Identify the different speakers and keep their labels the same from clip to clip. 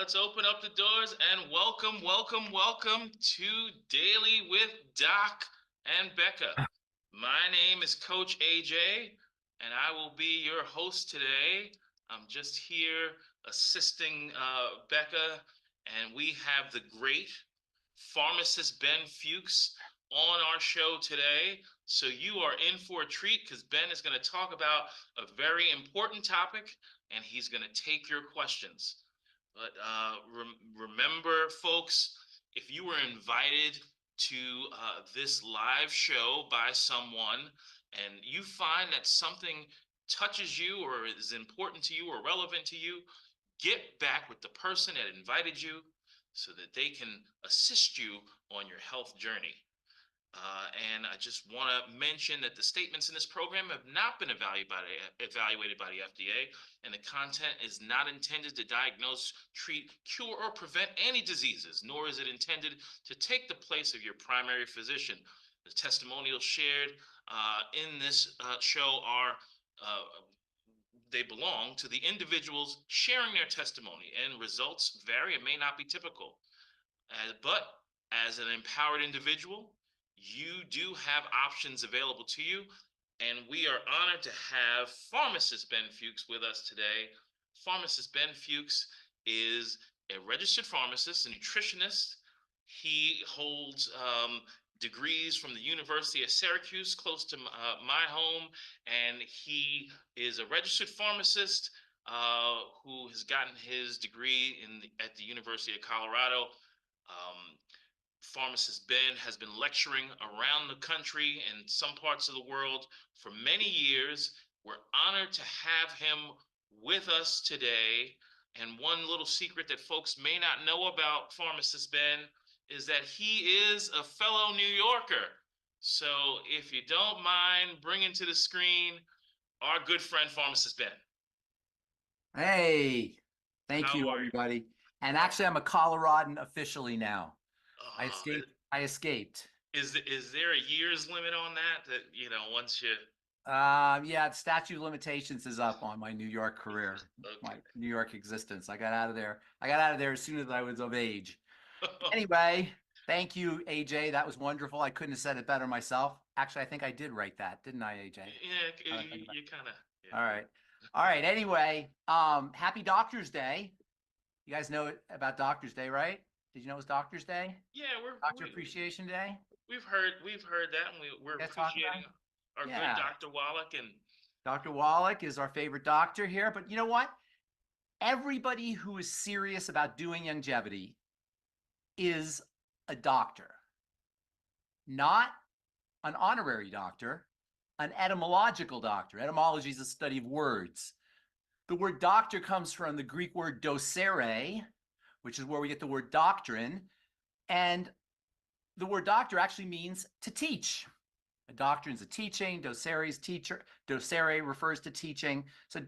Speaker 1: Let's open up the doors and welcome to Daily with Doc and Becca. My name is Coach AJ, and I will be your host today. I'm just here assisting Becca, and we have the great Pharmacist Ben Fuchs on our show today. So you are in for a treat because Ben is going to talk about a very important topic, and he's going to take your questions. But remember, folks, if you were invited to this live show by someone and you find that something touches you or is important to you or relevant to you, get back with the person that invited you so that they can assist you on your health journey. And I just want to mention that the statements in this program have not been evaluated by the FDA, and the content is not intended to diagnose, treat, cure, or prevent any diseases, nor is it intended to take the place of your primary physician. The testimonials shared in this show they belong to the individuals sharing their testimony, and results vary and may not be typical. But as an empowered individual, you do have options available to you, and we are honored to have Pharmacist Ben Fuchs with us today. Pharmacist Ben Fuchs is a registered pharmacist, a nutritionist. He holds degrees from the University of Syracuse, close to my home, and he is a registered pharmacist who has gotten his degree at the University of Colorado. Pharmacist Ben has been lecturing around the country and some parts of the world for many years. We're honored to have him with us today. And one little secret that folks may not know about Pharmacist Ben is that he is a fellow New Yorker. So if you don't mind bringing to the screen our good friend Pharmacist Ben.
Speaker 2: Hey, thank you, everybody. And actually, I'm a Coloradan officially now. I escaped.
Speaker 1: Is there a year's limit on that, once you...
Speaker 2: Yeah, the statute of limitations is up on my New York career, okay. My New York existence. I got out of there as soon as I was of age. Anyway, thank you, AJ. That was wonderful. I couldn't have said it better myself. Actually, I think I did write that, didn't I, AJ?
Speaker 1: Yeah, you kind of... Yeah.
Speaker 2: All right. Anyway, happy Doctor's Day. You guys know about Doctor's Day, right? Did you know it was Doctor's Day?
Speaker 1: Yeah,
Speaker 2: Doctor Appreciation Day.
Speaker 1: We've heard that, and we're appreciating our good Dr. Wallach. And
Speaker 2: Dr. Wallach is our favorite doctor here. But you know what? Everybody who is serious about doing longevity is a doctor, not an honorary doctor, an etymological doctor. Etymology is the study of words. The word doctor comes from the Greek word docere, which is where we get the word doctrine. And the word doctor actually means to teach. A doctrine is a teaching, docere is teacher, docere refers to teaching. So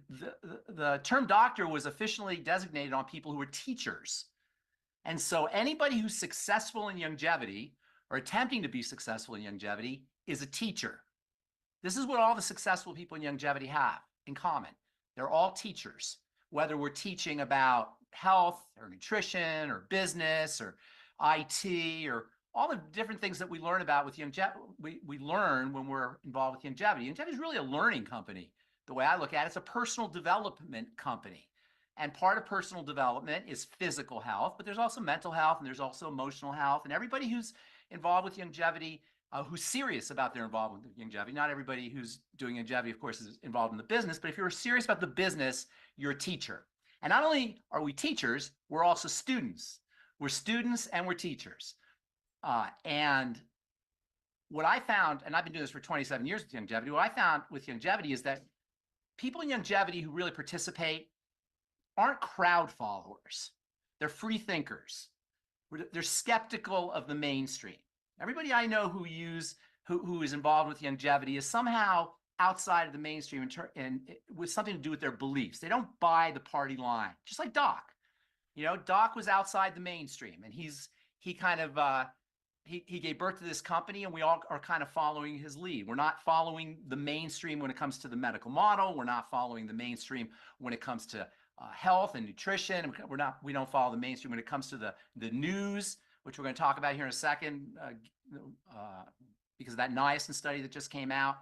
Speaker 2: the term doctor was officially designated on people who were teachers. And so anybody who's successful in longevity or attempting to be successful in longevity is a teacher. This is what all the successful people in longevity have in common. They're all teachers, whether we're teaching about health or nutrition or business or IT or all the different things that we learn about with longevity. We learn when we're involved with longevity. Longevity is really a learning company. The way I look at it, it's a personal development company. And part of personal development is physical health, but there's also mental health and there's also emotional health. And everybody who's involved with longevity, who's serious about their involvement with longevity, not everybody who's doing longevity, of course, is involved in the business, but if you're serious about the business, you're a teacher. And not only are we teachers, we're also students. We're students and we're teachers. And what I found, and I've been doing this for 27 years with longevity, what I found with longevity is that people in longevity who really participate aren't crowd followers. They're free thinkers. They're skeptical of the mainstream. Everybody I know who is involved with longevity is somehow outside of the mainstream and with something to do with their beliefs. They don't buy the party line, just like Doc. Doc was outside the mainstream, and he gave birth to this company, and we all are kind of following his lead. We're not following the mainstream when it comes to the medical model. We're not following the mainstream when it comes to health and nutrition. We don't follow the mainstream when it comes to the news, which we're going to talk about here in a second, because of that niacin study that just came out.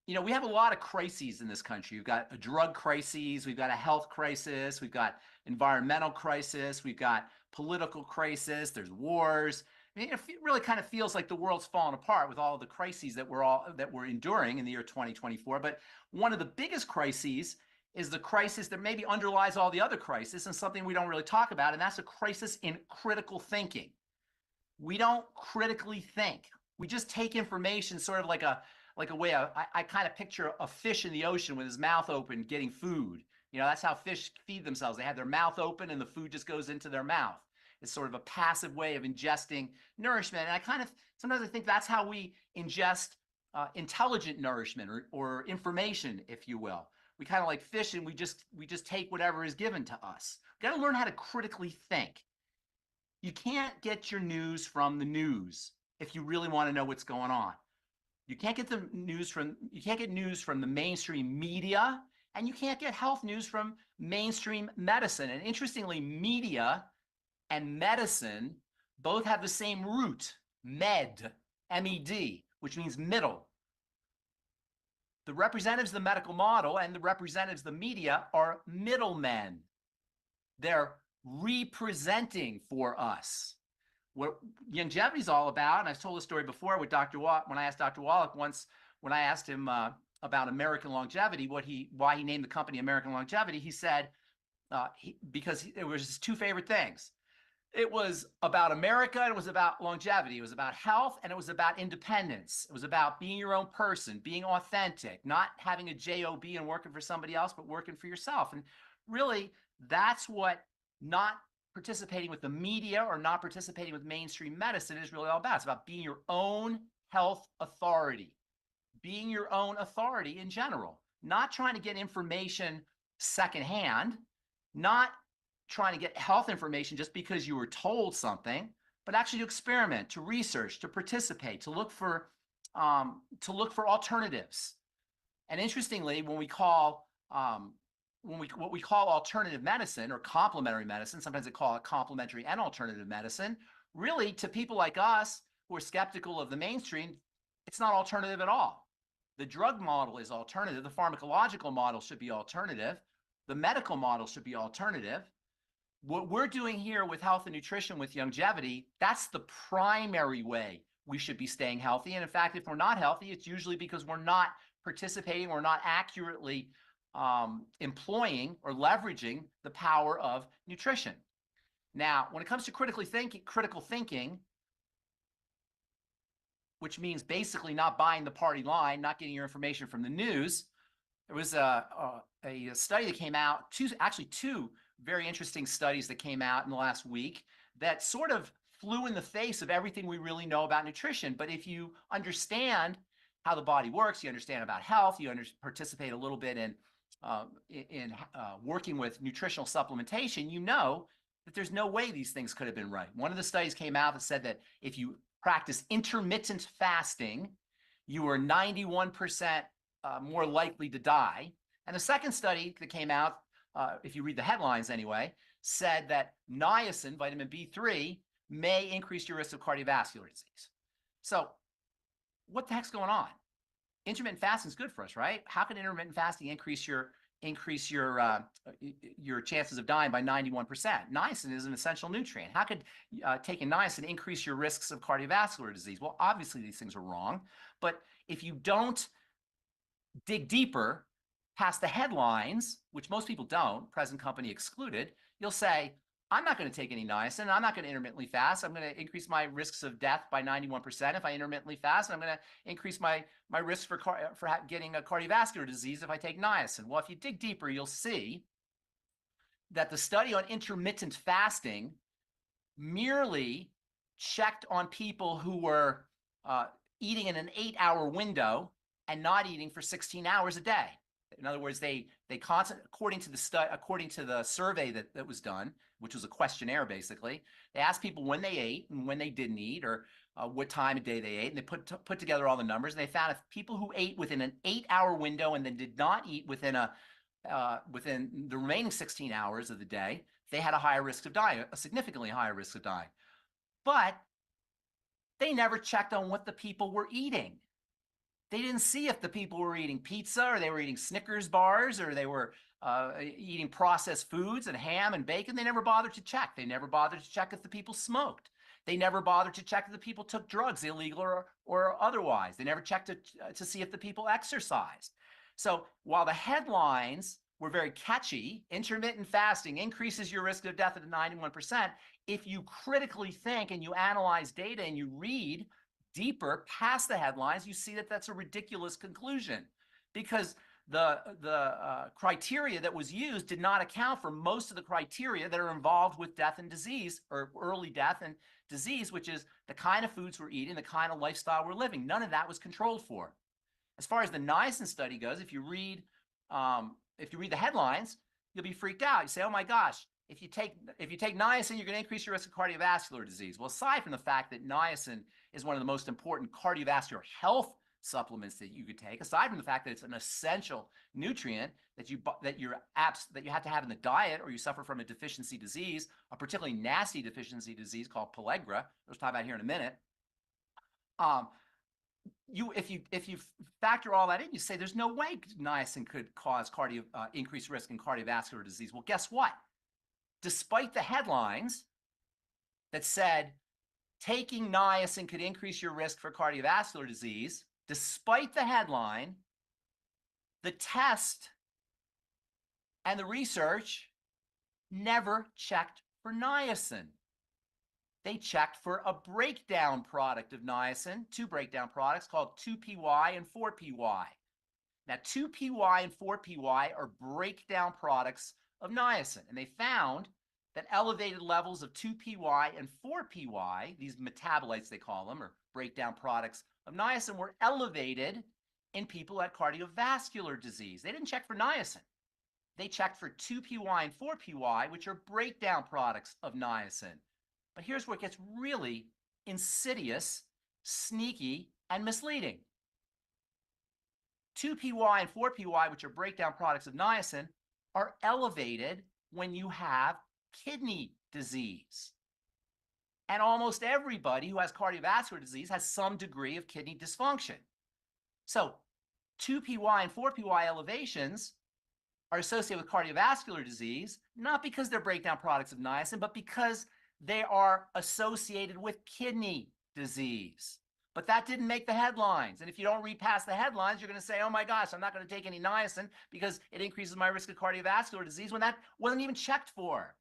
Speaker 2: You know, we have a lot of crises in this country. We've got a drug crisis, we've got a health crisis, we've got environmental crisis, we've got political crisis, there's wars. I mean, it really kind of feels like the world's falling apart with all the crises that we're enduring in the year 2024. But one of the biggest crises is the crisis that maybe underlies all the other crises, and something we don't really talk about, and that's a crisis in critical thinking. We don't critically think. We just take information sort of like a way I kind of picture a fish in the ocean with his mouth open getting food. You know, that's how fish feed themselves. They have their mouth open and the food just goes into their mouth. It's sort of a passive way of ingesting nourishment. And sometimes I think that's how we ingest intelligent nourishment or information, if you will. We kind of like fish, and we just take whatever is given to us. We've got to learn how to critically think. You can't get your news from the news if you really want to know what's going on. You can't get news from the mainstream media, and you can't get health news from mainstream medicine. And interestingly, media and medicine both have the same root, med, M-E-D, which means middle. The representatives of the medical model and the representatives of the media are middlemen. They're representing for us. What longevity is all about, and I've told this story before with Dr. Wallach, when I asked Dr. Wallach once, when I asked him about American Longevity, why he named the company American Longevity, he said, because it was his two favorite things. It was about America, and it was about longevity. It was about health, and it was about independence. It was about being your own person, being authentic, not having a job and working for somebody else, but working for yourself. And really, that's what not participating with the media or not participating with mainstream medicine is really all about. It's about being your own health authority, being your own authority in general, not trying to get information secondhand, not trying to get health information just because you were told something, but actually to experiment, to research, to participate, to look for alternatives. And interestingly, when we call what we call alternative medicine or complementary medicine, sometimes they call it complementary and alternative medicine, really to people like us who are skeptical of the mainstream, it's not alternative at all. The drug model is alternative. The pharmacological model should be alternative. The medical model should be alternative. What we're doing here with health and nutrition with longevity, that's the primary way we should be staying healthy. And in fact, if we're not healthy, it's usually because we're not participating, we're not accurately employing or leveraging the power of nutrition. Now, when it comes to critical thinking, which means basically not buying the party line, not getting your information from the news, there was a study that came out, two very interesting studies that came out in the last week that sort of flew in the face of everything we really know about nutrition. But if you understand how the body works, you understand about health, you participate a little bit in working with nutritional supplementation, you know that there's no way these things could have been right. One of the studies came out that said that if you practice intermittent fasting, you were 91% more likely to die. And the second study that came out, if you read the headlines anyway, said that niacin, vitamin B3, may increase your risk of cardiovascular disease. So what the heck's going on? Intermittent fasting is good for us, right? How can intermittent fasting increase your chances of dying by 91%? Niacin is an essential nutrient. How could taking niacin increase your risks of cardiovascular disease? Well, obviously these things are wrong, but if you don't dig deeper past the headlines, which most people don't, present company excluded, you'll say, I'm not going to take any niacin. I'm not going to intermittently fast. I'm going to increase my risks of death by 91% if I intermittently fast. And I'm going to increase my risk for getting a cardiovascular disease if I take niacin. Well, if you dig deeper, you'll see that the study on intermittent fasting merely checked on people who were eating in an 8-hour window and not eating for 16 hours a day. In other words, according to the survey that was done, which was a questionnaire basically, they asked people when they ate and when they didn't eat, or what time of day they ate, and they put together all the numbers, and they found if people who ate within an 8-hour window and then did not eat within a within the remaining 16 hours of the day, they had a higher risk of dying, a significantly higher risk of dying. But they never checked on what the people were eating. They didn't see if the people were eating pizza or they were eating Snickers bars or they were eating processed foods and ham and bacon. They never bothered to check. They never bothered to check if the people smoked. They never bothered to check if the people took drugs, illegal or otherwise. They never checked to see if the people exercised. So while the headlines were very catchy, intermittent fasting increases your risk of death at 91%, if you critically think and you analyze data and you read deeper past the headlines, you see that that's a ridiculous conclusion, because the criteria that was used did not account for most of the criteria that are involved with death and disease, or early death and disease, which is the kind of foods we're eating, the kind of lifestyle we're living. None of that was controlled for. As far as the niacin study goes, if you read the headlines, you'll be freaked out. You say, oh my gosh, if you take niacin, you're going to increase your risk of cardiovascular disease. Well, aside from the fact that niacin is one of the most important cardiovascular health supplements that you could take, aside from the fact that it's an essential nutrient that you have to have in the diet, or you suffer from a deficiency disease, a particularly nasty deficiency disease called Pellagra, we'll talk about here in a minute. If you factor all that in, you say there's no way niacin could cause increased risk in cardiovascular disease. Well, guess what? Despite the headlines that said taking niacin could increase your risk for cardiovascular disease, despite the headline, the test and the research never checked for niacin. They checked for a breakdown product of niacin, two breakdown products called 2-PY and 4-PY. Now, 2-PY and 4-PY are breakdown products of niacin, and they found that elevated levels of 2-PY and 4-PY, these metabolites they call them, or breakdown products of niacin, were elevated in people at cardiovascular disease. They didn't check for niacin. They checked for 2-PY and 4-PY, which are breakdown products of niacin. But here's where it gets really insidious, sneaky, and misleading. 2-PY and 4-PY, which are breakdown products of niacin, are elevated when you have kidney disease. And almost everybody who has cardiovascular disease has some degree of kidney dysfunction. So 2-PY and 4-PY elevations are associated with cardiovascular disease, not because they're breakdown products of niacin, but because they are associated with kidney disease. But that didn't make the headlines. And if you don't read past the headlines, you're going to say, oh my gosh, I'm not going to take any niacin because it increases my risk of cardiovascular disease, when that wasn't even checked for.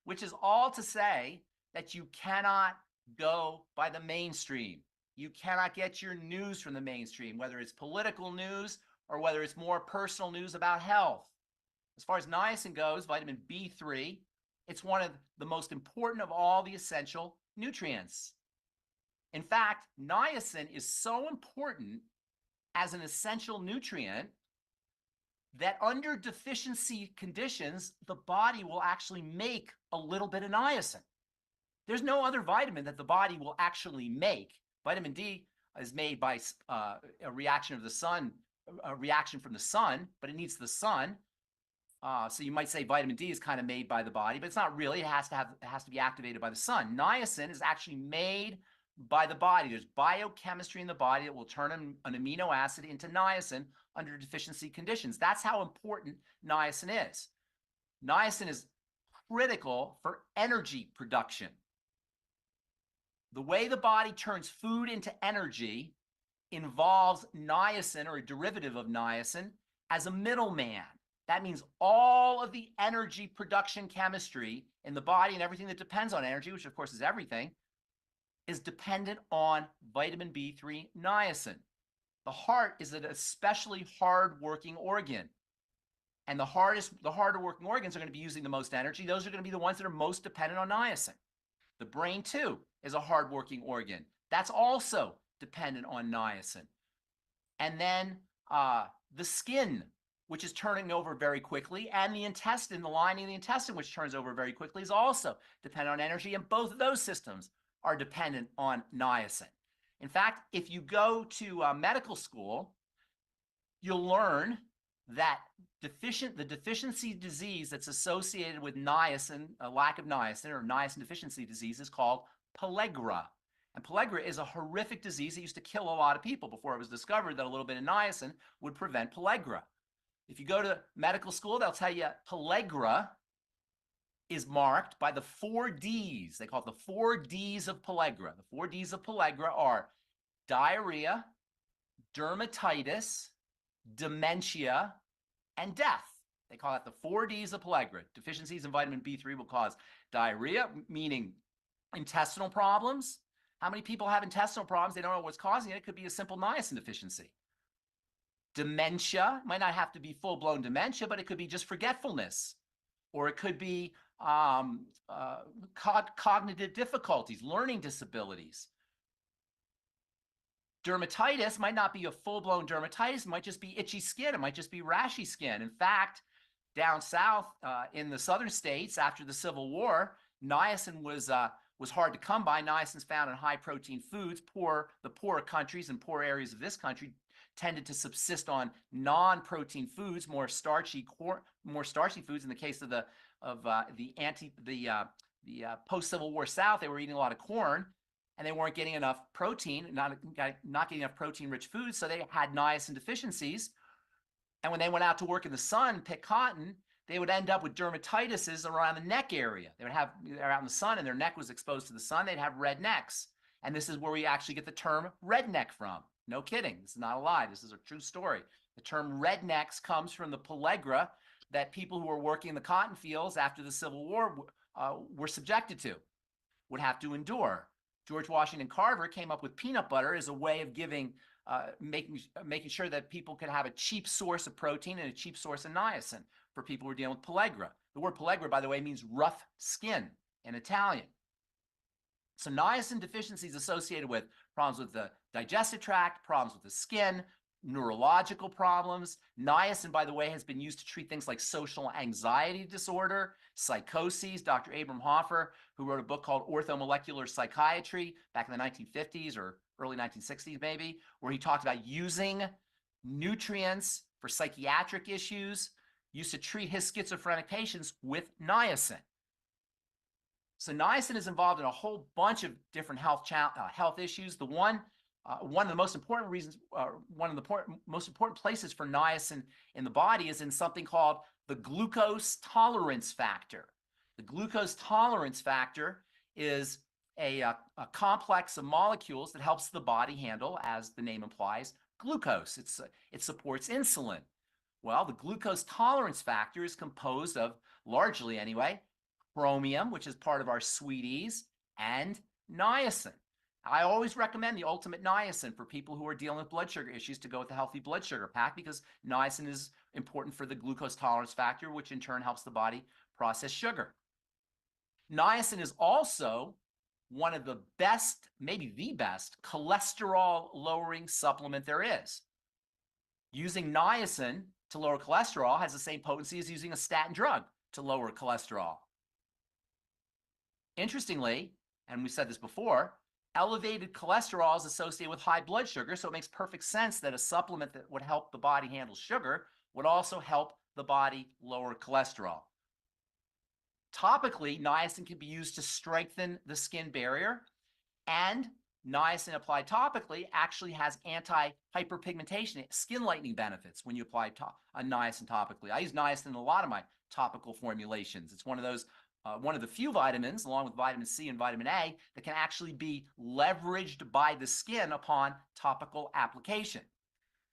Speaker 2: Which is all to say that you cannot go by the mainstream. You cannot get your news from the mainstream, whether it's political news or whether it's more personal news about health. As far as niacin goes, vitamin B3, it's one of the most important of all the essential nutrients. In fact, niacin is so important as an essential nutrient that under deficiency conditions, the body will actually make a little bit of niacin. There's no other vitamin that the body will actually make. Vitamin D is made by a reaction of the sun, a reaction from the sun, but it needs the sun. So you might say vitamin D is kind of made by the body, but it's not really. It has to be activated by the sun. Niacin is actually made by the body. There's biochemistry in the body that will turn an amino acid into niacin under deficiency conditions. That's how important niacin is. Niacin is critical for energy production. The way the body turns food into energy involves niacin, or a derivative of niacin, as a middleman. That means all of the energy production chemistry in the body and everything that depends on energy, which of course is everything, is dependent on vitamin B3 niacin. The heart is an especially hard-working organ. And the harder working organs are going to be using the most energy. Those are going to be the ones that are most dependent on niacin. The brain, too, is a hard-working organ. That's also dependent on niacin. And then the skin, which is turning over very quickly, and the intestine, the lining of the intestine, which turns over very quickly, is also dependent on energy. And both of those systems are dependent on niacin. In fact, if you go to medical school, you'll learn that the deficiency disease that's associated with niacin, a lack of niacin or niacin deficiency disease, is called pellagra. And pellagra is a horrific disease that used to kill a lot of people before it was discovered that a little bit of niacin would prevent pellagra. If you go to medical school, they'll tell you pellagra is marked by the 4 Ds. They call it the 4 Ds of pellagra. The 4 Ds of pellagra are diarrhea, dermatitis, dementia, and death. They call it the 4 Ds of pellagra. Deficiencies in vitamin B3 will cause diarrhea, meaning intestinal problems. How many people have intestinal problems? They don't know what's causing it. It could be a simple niacin deficiency. Dementia might not have to be full-blown dementia, but it could be just forgetfulness, or it could be cognitive difficulties, learning disabilities. Dermatitis might not be a full-blown dermatitis. It might just be itchy skin. It might just be rashy skin. In fact, down south in the southern states after the Civil War, niacin was hard to come by. Niacin is found in high-protein foods. The poorer countries and poor areas of this country tended to subsist on non-protein foods, more starchy foods. In the case of the post-Civil War South, they were eating a lot of corn, and they weren't getting enough protein, not getting enough protein-rich foods, so they had niacin deficiencies. And when they went out to work in the sun, pick cotton, they would end up with dermatitises around the neck area. They're out in the sun, and their neck was exposed to the sun. They'd have red necks. And this is where we actually get the term redneck from. No kidding. This is not a lie. This is a true story. The term rednecks comes from the pellagra that people who were working in the cotton fields after the Civil War were subjected to, would have to endure. George Washington Carver came up with peanut butter as a way of making sure that people could have a cheap source of protein and a cheap source of niacin for people who are dealing with pellagra. The word pellagra, by the way, means rough skin in Italian. So niacin deficiency is associated with problems with the digestive tract, problems with the skin, neurological problems. Niacin, by the way, has been used to treat things like social anxiety disorder, psychoses. Dr. Abram Hoffer, who wrote a book called Orthomolecular Psychiatry back in the 1950s or early 1960s maybe, where he talked about using nutrients for psychiatric issues, used to treat his schizophrenic patients with niacin. So niacin is involved in a whole bunch of different health issues. One of the most important reasons, one of the most important places for niacin in the body is in something called the glucose tolerance factor. The glucose tolerance factor is a complex of molecules that helps the body handle, as the name implies, glucose. It supports insulin. Well, the glucose tolerance factor is composed of, largely anyway, chromium, which is part of our sweeties, and niacin. I always recommend the ultimate niacin for people who are dealing with blood sugar issues to go with the healthy blood sugar pack, because niacin is important for the glucose tolerance factor, which in turn helps the body process sugar. Niacin is also one of the best, maybe the best, cholesterol-lowering supplement there is. Using niacin to lower cholesterol has the same potency as using a statin drug to lower cholesterol. Interestingly, and we said this before, elevated cholesterol is associated with high blood sugar, so it makes perfect sense that a supplement that would help the body handle sugar would also help the body lower cholesterol. Topically, niacin can be used to strengthen the skin barrier, and niacin applied topically actually has anti-hyperpigmentation, skin lightening benefits when you apply niacin topically. I use niacin in a lot of my topical formulations. It's one of the few vitamins, along with vitamin C and vitamin A, that can actually be leveraged by the skin upon topical application.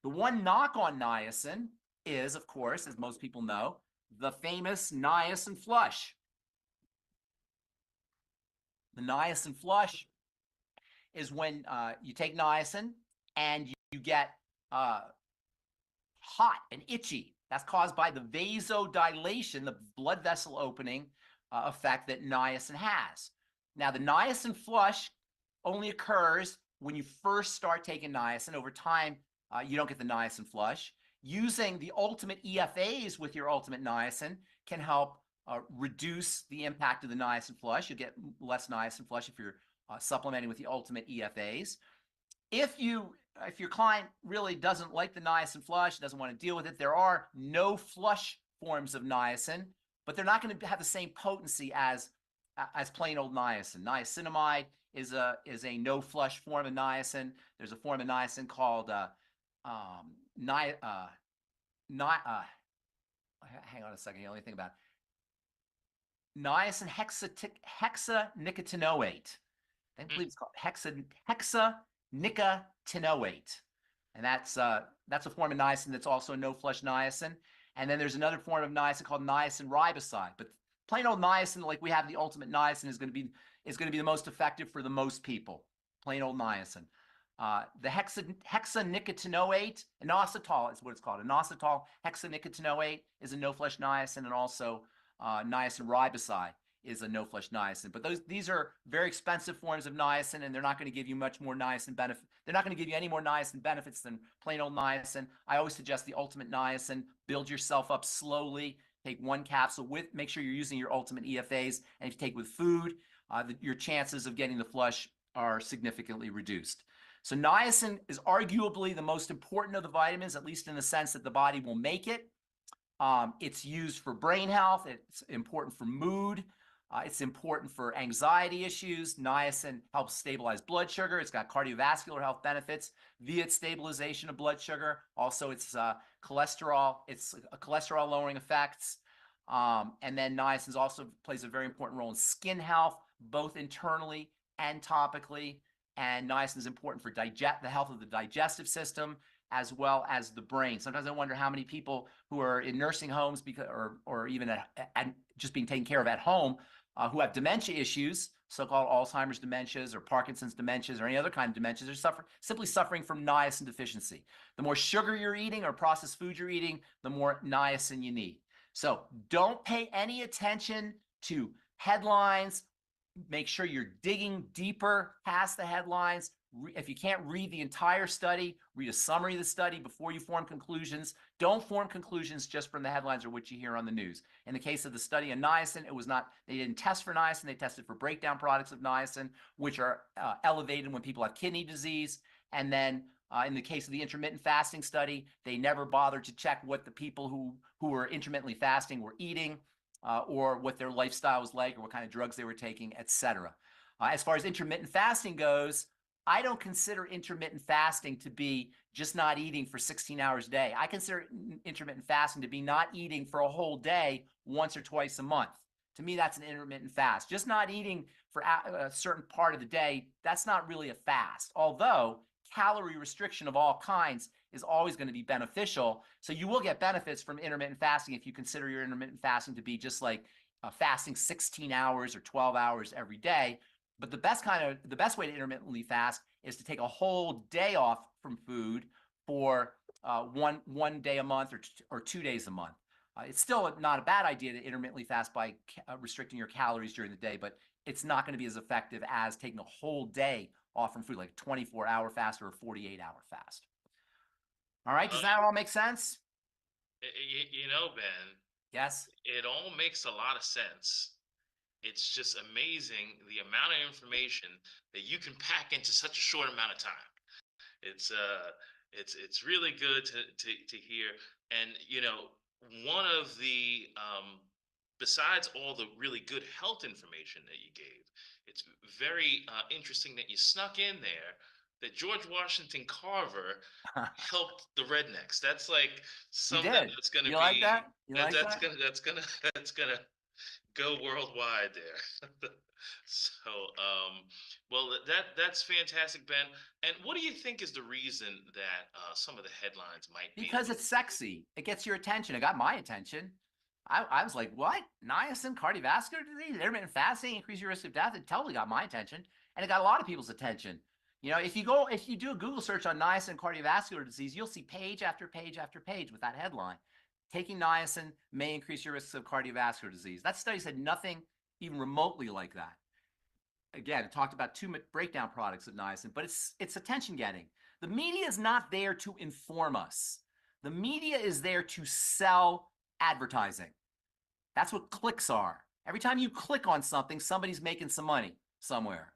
Speaker 2: The one knock on niacin is, of course, as most people know, the famous niacin flush. The niacin flush is when you take niacin and you get hot and itchy. That's caused by the vasodilation, the blood vessel opening effect that niacin has. Now, the niacin flush only occurs when you first start taking niacin. Over time, you don't get the niacin flush. Using the ultimate EFAs with your ultimate niacin can help reduce the impact of the niacin flush. You'll get less niacin flush if you're supplementing with the ultimate EFAs. If you if your client really doesn't like the niacin flush, doesn't want to deal with it, there are no flush forms of niacin, but they're not going to have the same potency as plain old niacin. Niacinamide is a no flush form of niacin. There's a form of niacin called hang on a second. The only thing about niacin hexanicotinoate. I believe it's called hexanicotinoate, and that's a form of niacin that's also a no flush niacin. And then there's another form of niacin called niacin riboside. But plain old niacin, like we have the ultimate niacin, is going to be the most effective for the most people. Plain old niacin. The hexanicotinoate, inositol is what it's called. Inositol hexanicotinoate is a no flush niacin, and also niacin riboside is a no flush niacin. But these are very expensive forms of niacin, and they're not going to give you much more niacin benefit. They're not going to give you any more niacin benefits than plain old niacin. I always suggest the ultimate niacin. Build yourself up slowly. Take one capsule make sure you're using your ultimate EFAs, and if you take with food, your chances of getting the flush are significantly reduced. So niacin is arguably the most important of the vitamins, at least in the sense that the body will make it. It's used for brain health. It's important for mood. It's important for anxiety issues. Niacin helps stabilize blood sugar. It's got cardiovascular health benefits via its stabilization of blood sugar. Also, it's cholesterol. It's a cholesterol lowering effects. And then niacin also plays a very important role in skin health, both internally and topically. And niacin is important for the health of the digestive system, as well as the brain. Sometimes I wonder how many people who are in nursing homes or even at just being taken care of at home who have dementia issues, so-called Alzheimer's dementias or Parkinson's dementias or any other kind of dementias, are simply suffering from niacin deficiency. The more sugar you're eating or processed food you're eating, the more niacin you need. So don't pay any attention to headlines. Make sure you're digging deeper past the headlines. If you can't read the entire study, read a summary of the study before you form conclusions. Don't form conclusions just from the headlines or what you hear on the news. In the case of the study on niacin, they didn't test for niacin. They tested for breakdown products of niacin, which are elevated when people have kidney disease. And then in the case of the intermittent fasting study, they never bothered to check what the people who were intermittently fasting were eating, or what their lifestyle was like, or what kind of drugs they were taking, etc. As far as intermittent fasting goes, I don't consider intermittent fasting to be just not eating for 16 hours a day. I consider intermittent fasting to be not eating for a whole day once or twice a month. To me, that's an intermittent fast. Just not eating for a certain part of the day, that's not really a fast. Although calorie restriction of all kinds is always going to be beneficial. So you will get benefits from intermittent fasting if you consider your intermittent fasting to be just like fasting 16 hours or 12 hours every day. But the best way to intermittently fast is to take a whole day off from food for one day a month or 2 days a month. It's still not a bad idea to intermittently fast by restricting your calories during the day, but it's not going to be as effective as taking a whole day off from food, like a 24-hour fast or a 48-hour fast. All right, does that all make sense?
Speaker 1: Ben.
Speaker 2: Yes.
Speaker 1: It all makes a lot of sense. It's just amazing the amount of information that you can pack into such a short amount of time. It's really good to hear. And one of the besides all the really good health information that you gave, it's very interesting that you snuck in there that George Washington Carver helped the rednecks. That's like something that's going to be
Speaker 2: like that?
Speaker 1: that's gonna go worldwide there. So, well, that's fantastic, Ben. And what do you think is the reason that some of the headlines might be?
Speaker 2: Because it's sexy. It gets your attention. It got my attention. I was like, what? Niacin, cardiovascular disease, intermittent fasting, increase your risk of death. It totally got my attention, and it got a lot of people's attention. If you do a Google search on niacin cardiovascular disease, you'll see page after page after page with that headline. Taking niacin may increase your risks of cardiovascular disease. That study said nothing even remotely like that. Again, it talked about 2 breakdown products of niacin, but it's attention getting. The media is not there to inform us. The media is there to sell advertising. That's what clicks are. Every time you click on something, somebody's making some money somewhere.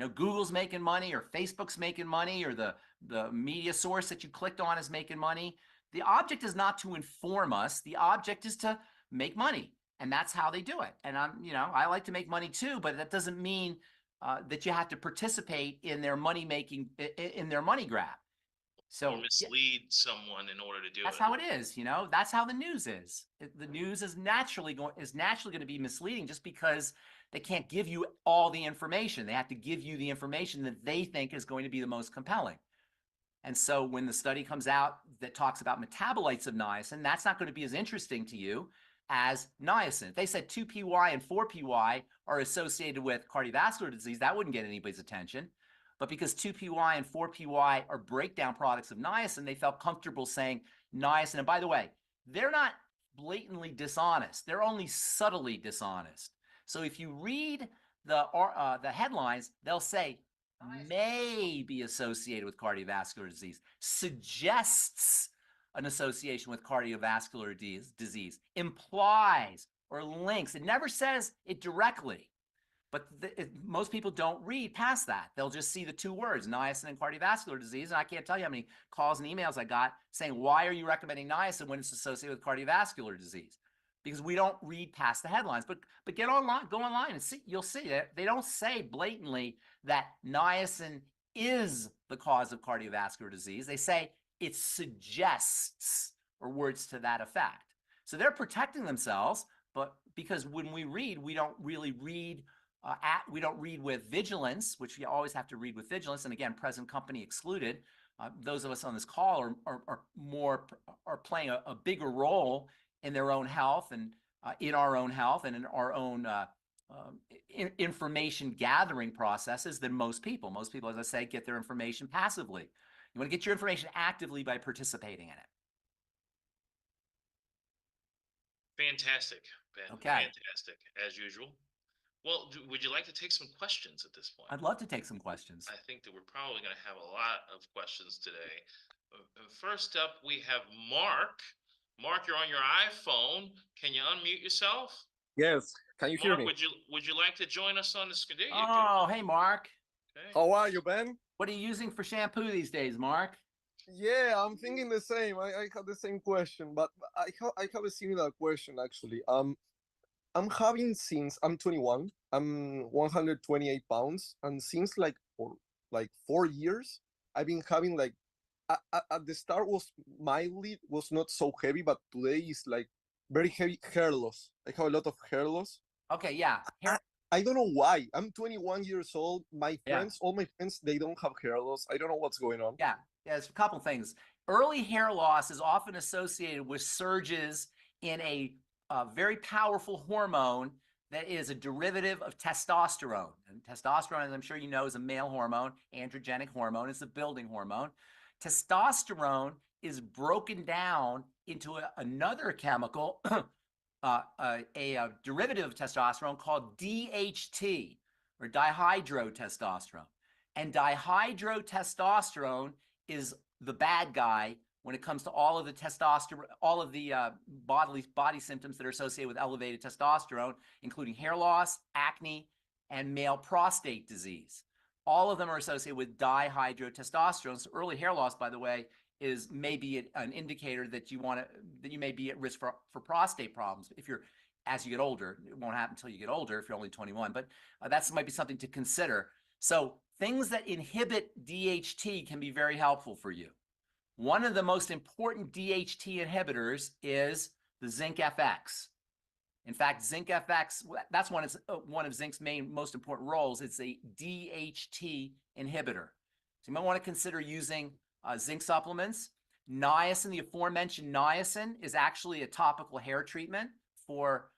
Speaker 2: Google's making money, or Facebook's making money, or the media source that you clicked on is making money. The object is not to inform us. The object is to make money. And that's how they do it. And I like to make money too, but that doesn't mean that you have to participate in their money grab. So
Speaker 1: or mislead someone in order to do
Speaker 2: that's
Speaker 1: it.
Speaker 2: how it is. That's how the news is. The news is naturally going to be misleading, just because they can't give you all the information. They have to give you the information that they think is going to be the most compelling. And so when the study comes out that talks about metabolites of niacin, that's not going to be as interesting to you as niacin. If they said 2-PY and 4-PY are associated with cardiovascular disease, that wouldn't get anybody's attention. But because 2-PY and 4-PY are breakdown products of niacin, they felt comfortable saying niacin. And by the way, they're not blatantly dishonest. They're only subtly dishonest. So if you read the headlines, they'll say may be associated with cardiovascular disease, suggests an association with cardiovascular disease, implies or links. It never says it directly. But most people don't read past that. They'll just see the two words, niacin and cardiovascular disease. And I can't tell you how many calls and emails I got saying, why are you recommending niacin when it's associated with cardiovascular disease? Because we don't read past the headlines. But get online, go online and see. You'll see it. They don't say blatantly that niacin is the cause of cardiovascular disease. They say it suggests, or words to that effect. So they're protecting themselves, but because when we read, we don't really read we don't read with vigilance, which we always have to read with vigilance. And again, present company excluded. Those of us on this call are playing a bigger role in their own health and in our own health and in our own information gathering processes than most people. Most people, as I say, get their information passively. You want to get your information actively by participating in it.
Speaker 1: Fantastic, Ben.
Speaker 2: Okay.
Speaker 1: Fantastic, as usual. Well, would you like to take some questions at this point?
Speaker 2: I'd love to take some questions.
Speaker 1: I think that we're probably going to have a lot of questions today. First up, we have Mark. Mark, you're on your iPhone. Can you unmute yourself?
Speaker 3: Yes. Can you hear me?
Speaker 1: Would you like to join us on the screen?
Speaker 2: Oh, hey, Mark.
Speaker 1: Okay.
Speaker 3: How are you, Ben?
Speaker 2: What are you using for shampoo these days, Mark?
Speaker 3: Yeah, I'm thinking the same. I have the same question, but I have a similar question actually. I'm having since I'm 21. I'm 128 pounds, and since for 4 years, I've been having at the start was mildly, was not so heavy, but today is very heavy hair loss. I have a lot of hair loss.
Speaker 2: Okay, yeah.
Speaker 3: I don't know why. I'm 21 years old. All my friends, they don't have hair loss. I don't know what's going on.
Speaker 2: Yeah, there's a couple things. Early hair loss is often associated with surges in a very powerful hormone that is a derivative of testosterone. And testosterone, as I'm sure you know, is a male hormone, androgenic hormone. It's a building hormone. Testosterone is broken down into another chemical, a derivative of testosterone called DHT, or dihydrotestosterone. And dihydrotestosterone is the bad guy when it comes to all of the testosterone, all of the body symptoms that are associated with elevated testosterone, including hair loss, acne, and male prostate disease. All of them are associated with dihydrotestosterone. So early hair loss, by the way, is maybe an indicator that you may be at risk for prostate problems as you get older. It won't happen until you get older if you're only 21, but that might be something to consider. So things that inhibit DHT can be very helpful for you. One of the most important DHT inhibitors is the zinc FX. In fact, zinc FX, that's one of zinc's most important roles. It's a DHT inhibitor. So you might want to consider using zinc supplements. Niacin, the aforementioned niacin, is actually a topical hair treatment for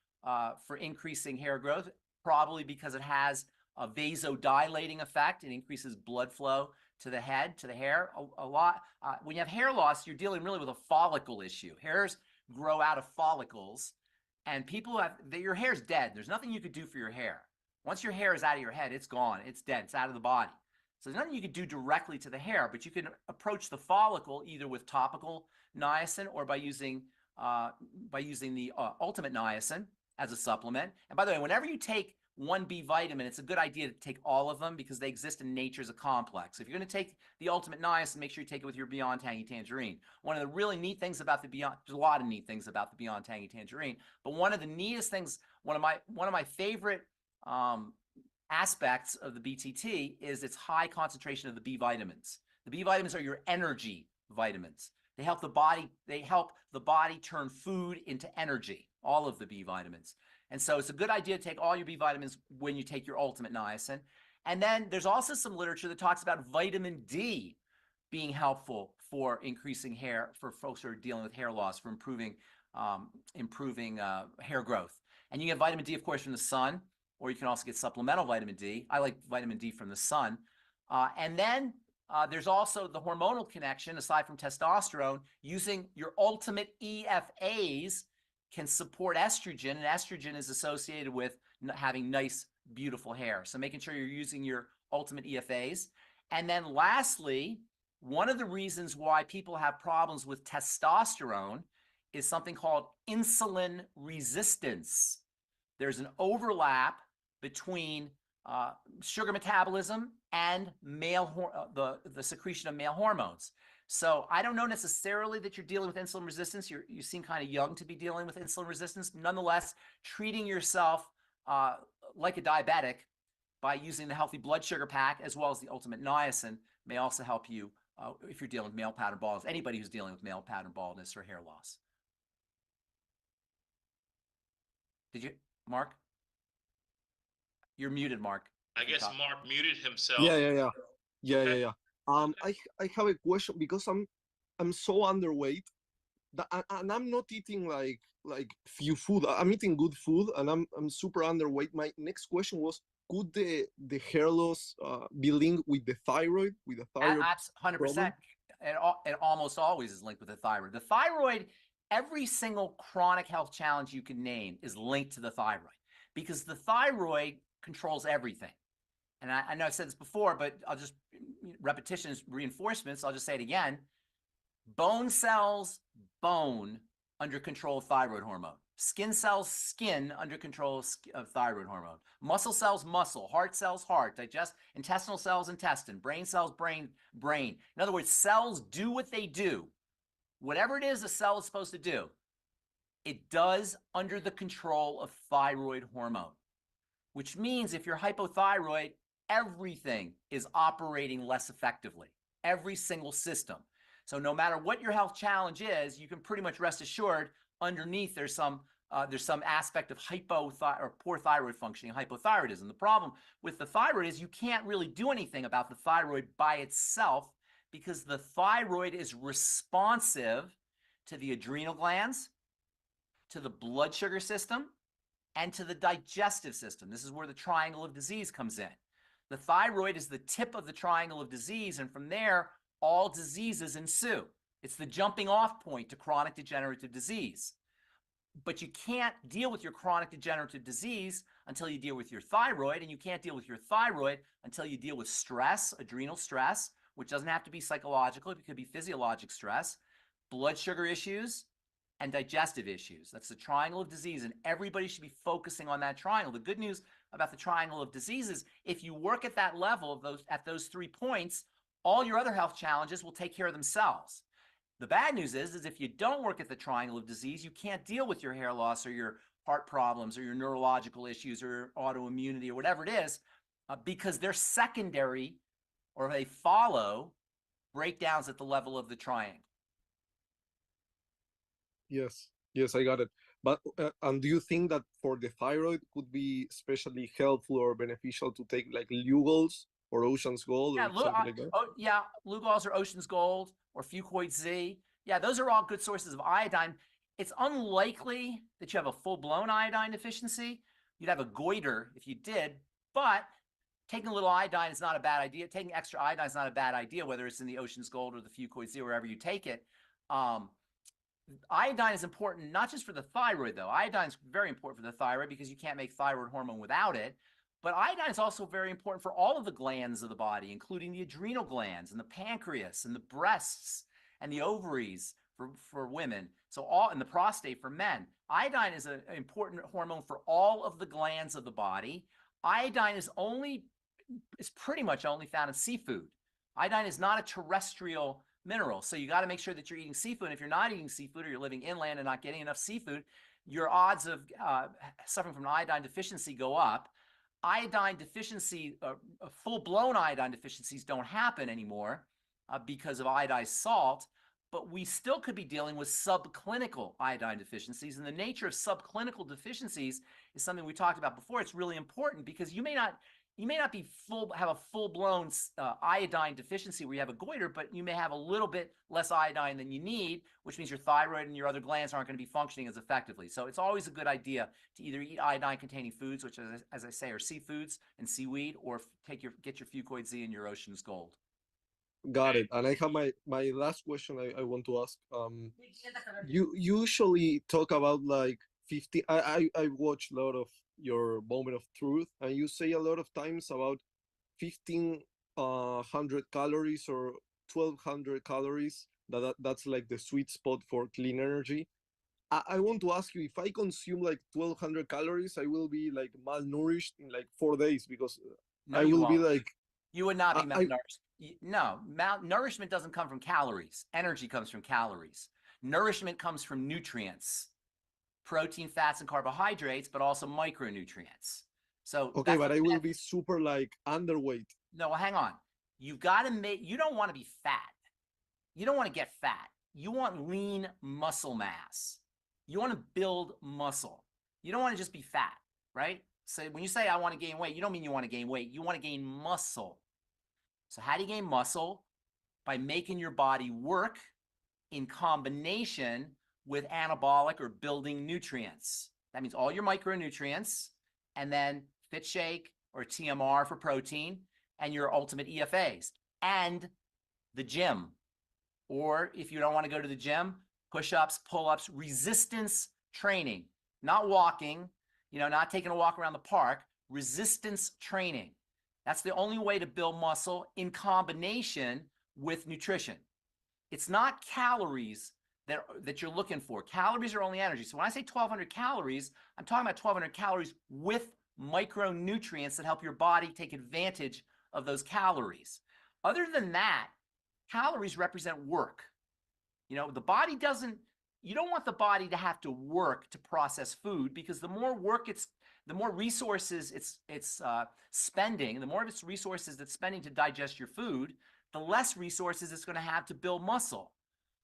Speaker 2: increasing hair growth, probably because it has a vasodilating effect. It increases blood flow to the head, to the hair a lot. When you have hair loss, you're dealing really with a follicle issue. Hairs grow out of follicles, and your hair's dead. There's nothing you could do for your hair. Once your hair is out of your head, it's gone. It's dead. It's out of the body. So there's nothing you could do directly to the hair, but you can approach the follicle either with topical niacin or by using the ultimate niacin as a supplement. And by the way, whenever you take one B vitamin, it's a good idea to take all of them because they exist in nature as a complex. If you're going to take the ultimate niacin, make sure you take it with your Beyond Tangy Tangerine. One of the really neat things about the Beyond, there's a lot of neat things about the Beyond Tangy Tangerine, but one of the neatest things, one of my favorite aspects of the BTT is its high concentration of the B vitamins. The B vitamins are your energy vitamins. They help the body turn food into energy, all of the B vitamins. And so it's a good idea to take all your B vitamins when you take your ultimate niacin. And then there's also some literature that talks about vitamin D being helpful for increasing hair, for folks who are dealing with hair loss, for improving hair growth. And you get vitamin D, of course, from the sun, or you can also get supplemental vitamin D. I like vitamin D from the sun. And then there's also the hormonal connection, aside from testosterone. Using your ultimate EFAs can support estrogen, and estrogen is associated with having nice, beautiful hair. So making sure you're using your ultimate EFAs. And then lastly, one of the reasons why people have problems with testosterone is something called insulin resistance. There's an overlap between sugar metabolism and the secretion of male hormones. So I don't know necessarily that you're dealing with insulin resistance. You seem kind of young to be dealing with insulin resistance. Nonetheless, treating yourself like a diabetic by using the healthy blood sugar pack as well as the ultimate niacin may also help you if you're dealing with male pattern baldness, anybody who's dealing with male pattern baldness or hair loss. Did you, Mark? You're muted, Mark.
Speaker 1: I guess Mark muted himself.
Speaker 3: Yeah. I have a question because I'm so underweight and I'm not eating like few food. I'm eating good food and I'm super underweight. My next question was, could the hair loss be linked with the thyroid?
Speaker 2: 100%. It almost always is linked with the thyroid. The thyroid, every single chronic health challenge you can name is linked to the thyroid because the thyroid controls everything. And I know I've said this before, but I'll just, repetition is reinforcements. I'll just say it again. Bone cells, bone under control of thyroid hormone. Skin cells, skin under control of thyroid hormone. Muscle cells, muscle. Heart cells, heart. Intestinal cells, intestine. Brain cells, brain. In other words, cells do what they do. Whatever it is a cell is supposed to do, it does under the control of thyroid hormone. Which means if you're hypothyroid, everything is operating less effectively. Every single system. So no matter what your health challenge is, you can pretty much rest assured underneath there's some aspect of or poor thyroid functioning, hypothyroidism. The problem with the thyroid is you can't really do anything about the thyroid by itself because the thyroid is responsive to the adrenal glands, to the blood sugar system, and to the digestive system. This is where the triangle of disease comes in. The thyroid is the tip of the triangle of disease, and from there, all diseases ensue. It's the jumping off point to chronic degenerative disease. But you can't deal with your chronic degenerative disease until you deal with your thyroid, and you can't deal with your thyroid until you deal with stress, adrenal stress, which doesn't have to be psychological. It could be physiologic stress, blood sugar issues, and digestive issues. That's the triangle of disease, and everybody should be focusing on that triangle. The good news about the triangle of disease is if you work at that level at those 3 points, all your other health challenges will take care of themselves. The bad news is if you don't work at the triangle of disease, you can't deal with your hair loss or your heart problems or your neurological issues or your autoimmunity or whatever it is because they're secondary or they follow breakdowns at the level of the triangle.
Speaker 3: Yes, I got it. But and do you think that for the thyroid could be especially helpful or beneficial to take like Lugol's or Ocean's Gold or something like that?
Speaker 2: Lugol's or Ocean's Gold or Fucoid Z. Yeah, those are all good sources of iodine. It's unlikely that you have a full-blown iodine deficiency. You'd have a goiter if you did, but taking a little iodine is not a bad idea. Taking extra iodine is not a bad idea, whether it's in the Ocean's Gold or the Fucoid Z, wherever you take it. Iodine is important not just for the thyroid, though. Iodine is very important for the thyroid because you can't make thyroid hormone without it. But iodine is also very important for all of the glands of the body, including the adrenal glands and the pancreas and the breasts and the ovaries for women. So and the prostate for men. Iodine is an important hormone for all of the glands of the body. Iodine is pretty much only found in seafood. Iodine is not a terrestrial mineral. So you got to make sure that you're eating seafood. And if you're not eating seafood or you're living inland and not getting enough seafood, your odds of suffering from an iodine deficiency go up. Iodine deficiency, full-blown iodine deficiencies don't happen anymore because of iodized salt, but we still could be dealing with subclinical iodine deficiencies. And the nature of subclinical deficiencies is something we talked about before. It's really important because you may not have a full-blown iodine deficiency where you have a goiter, but you may have a little bit less iodine than you need, which means your thyroid and your other glands aren't going to be functioning as effectively. So it's always a good idea to either eat iodine-containing foods, which, as I say, are seafoods and seaweed, or get your Fucoid Z and your Ocean's Gold.
Speaker 3: Got it. And I have my last question I want to ask. You usually talk about like 50. I watch a lot of your Moment of Truth, and you say a lot of times about 1,500 calories or 1,200 calories. That's like the sweet spot for clean energy. I want to ask you, if I consume like 1,200 calories, I will be like malnourished in like 4 days, because
Speaker 2: No,
Speaker 3: I will be like,
Speaker 2: you would not be malnourished. No, nourishment doesn't come from calories. Energy comes from calories. Nourishment comes from nutrients, protein, fats, and carbohydrates, but also micronutrients. So
Speaker 3: okay, but I will be super like underweight.
Speaker 2: No, well, hang on. You've got to you don't want to be fat. You don't want to get fat. You want lean muscle mass. You want to build muscle. You don't want to just be fat, right? So when you say I want to gain weight, you don't mean you want to gain weight. You want to gain muscle. So how do you gain muscle? By making your body work in combination with anabolic or building nutrients. That means all your micronutrients, and then Fit Shake or TMR for protein, and your ultimate EFAs, and the gym. Or if you don't want to go to the gym, push-ups, pull-ups, resistance training, not walking, not taking a walk around the park, resistance training. That's the only way to build muscle in combination with nutrition. It's not calories that you're looking for. Calories are only energy. So when I say 1,200 calories, I'm talking about 1,200 calories with micronutrients that help your body take advantage of those calories. Other than that, calories represent work. The body doesn't, you don't want the body to have to work to process food, because the more work the more resources it's spending, the more of its resources it's spending to digest your food, the less resources it's going to have to build muscle,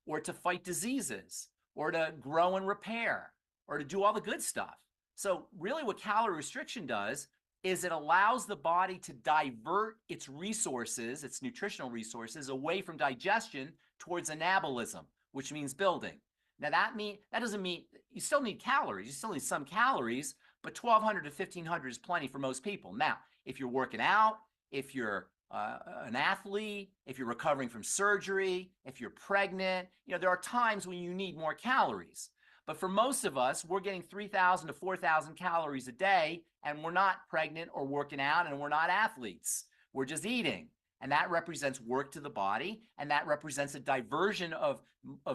Speaker 2: or to fight diseases, or to grow and repair, or to do all the good stuff. So really what calorie restriction does is it allows the body to divert its resources, its nutritional resources, away from digestion towards anabolism, which means building. Now that doesn't mean you still need calories. You still need some calories, but 1,200 to 1,500 is plenty for most people. Now, if you're working out, if you're an athlete, if you're recovering from surgery, if you're pregnant, there are times when you need more calories. But for most of us, we're getting 3,000 to 4,000 calories a day, and we're not pregnant or working out, and we're not athletes. We're just eating. And that represents work to the body, and that represents a diversion of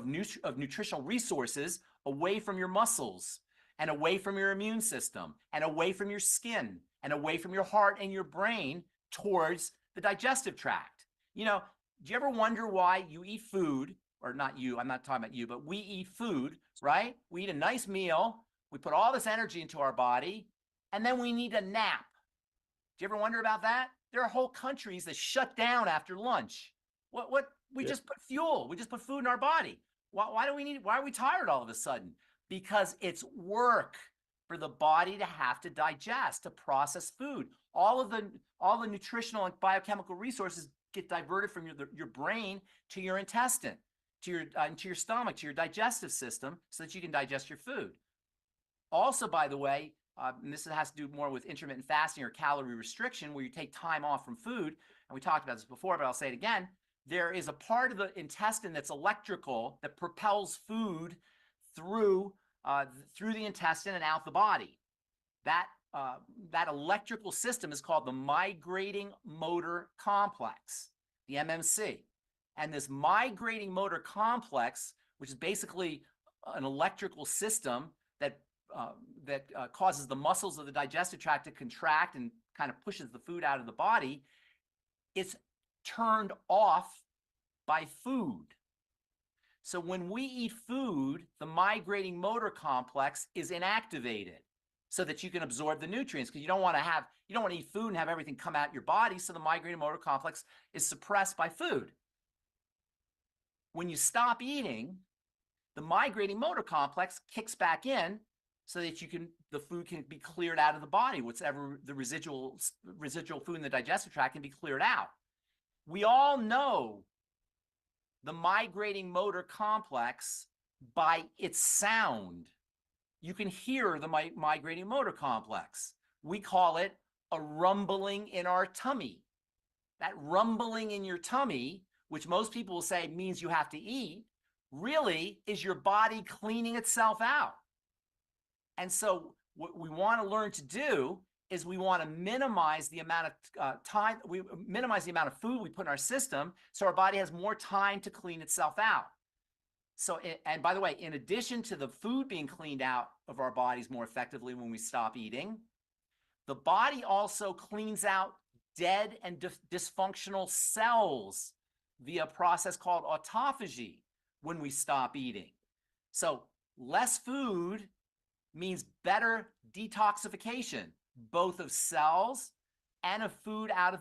Speaker 2: nutritional resources away from your muscles, and away from your immune system, and away from your skin, and away from your heart and your brain towards the digestive tract. Do you ever wonder why you eat food, or not you, I'm not talking about you, but we eat food, right? We eat a nice meal, we put all this energy into our body, and then we need a nap. Do you ever wonder about that? There are whole countries that shut down after lunch. We just put fuel, we just put food in our body. Why are we tired all of a sudden? Because it's work for the body to have to digest, to process food. All the nutritional and biochemical resources get diverted from your brain to your intestine, to your stomach, to your digestive system, so that you can digest your food. Also, by the way, and this has to do more with intermittent fasting or calorie restriction, where you take time off from food, and we talked about this before, but I'll say it again. There is a part of the intestine that's electrical, that propels food through the intestine and out the body. That electrical system is called the migrating motor complex, the MMC. And this migrating motor complex, which is basically an electrical system that causes the muscles of the digestive tract to contract and kind of pushes the food out of the body, it's turned off by food. So when we eat food, the migrating motor complex is inactivated so that you can absorb the nutrients, because you don't want to eat food and have everything come out your body. So the migrating motor complex is suppressed by food. When you stop eating, the migrating motor complex kicks back in so that the food can be cleared out of the body. Whatever the residual food in the digestive tract can be cleared out. We all know the migrating motor complex by its sound. You can hear the migrating motor complex. We call it a rumbling in our tummy. That rumbling in your tummy, which most people will say means you have to eat, really is your body cleaning itself out. And so what we want to learn to do is we want to minimize the amount of minimize the amount of food we put in our system so our body has more time to clean itself out. So, and by the way, in addition to the food being cleaned out of our bodies more effectively when we stop eating, the body also cleans out dead and dysfunctional cells via a process called autophagy when we stop eating. So less food means better detoxification, both of cells and of food out of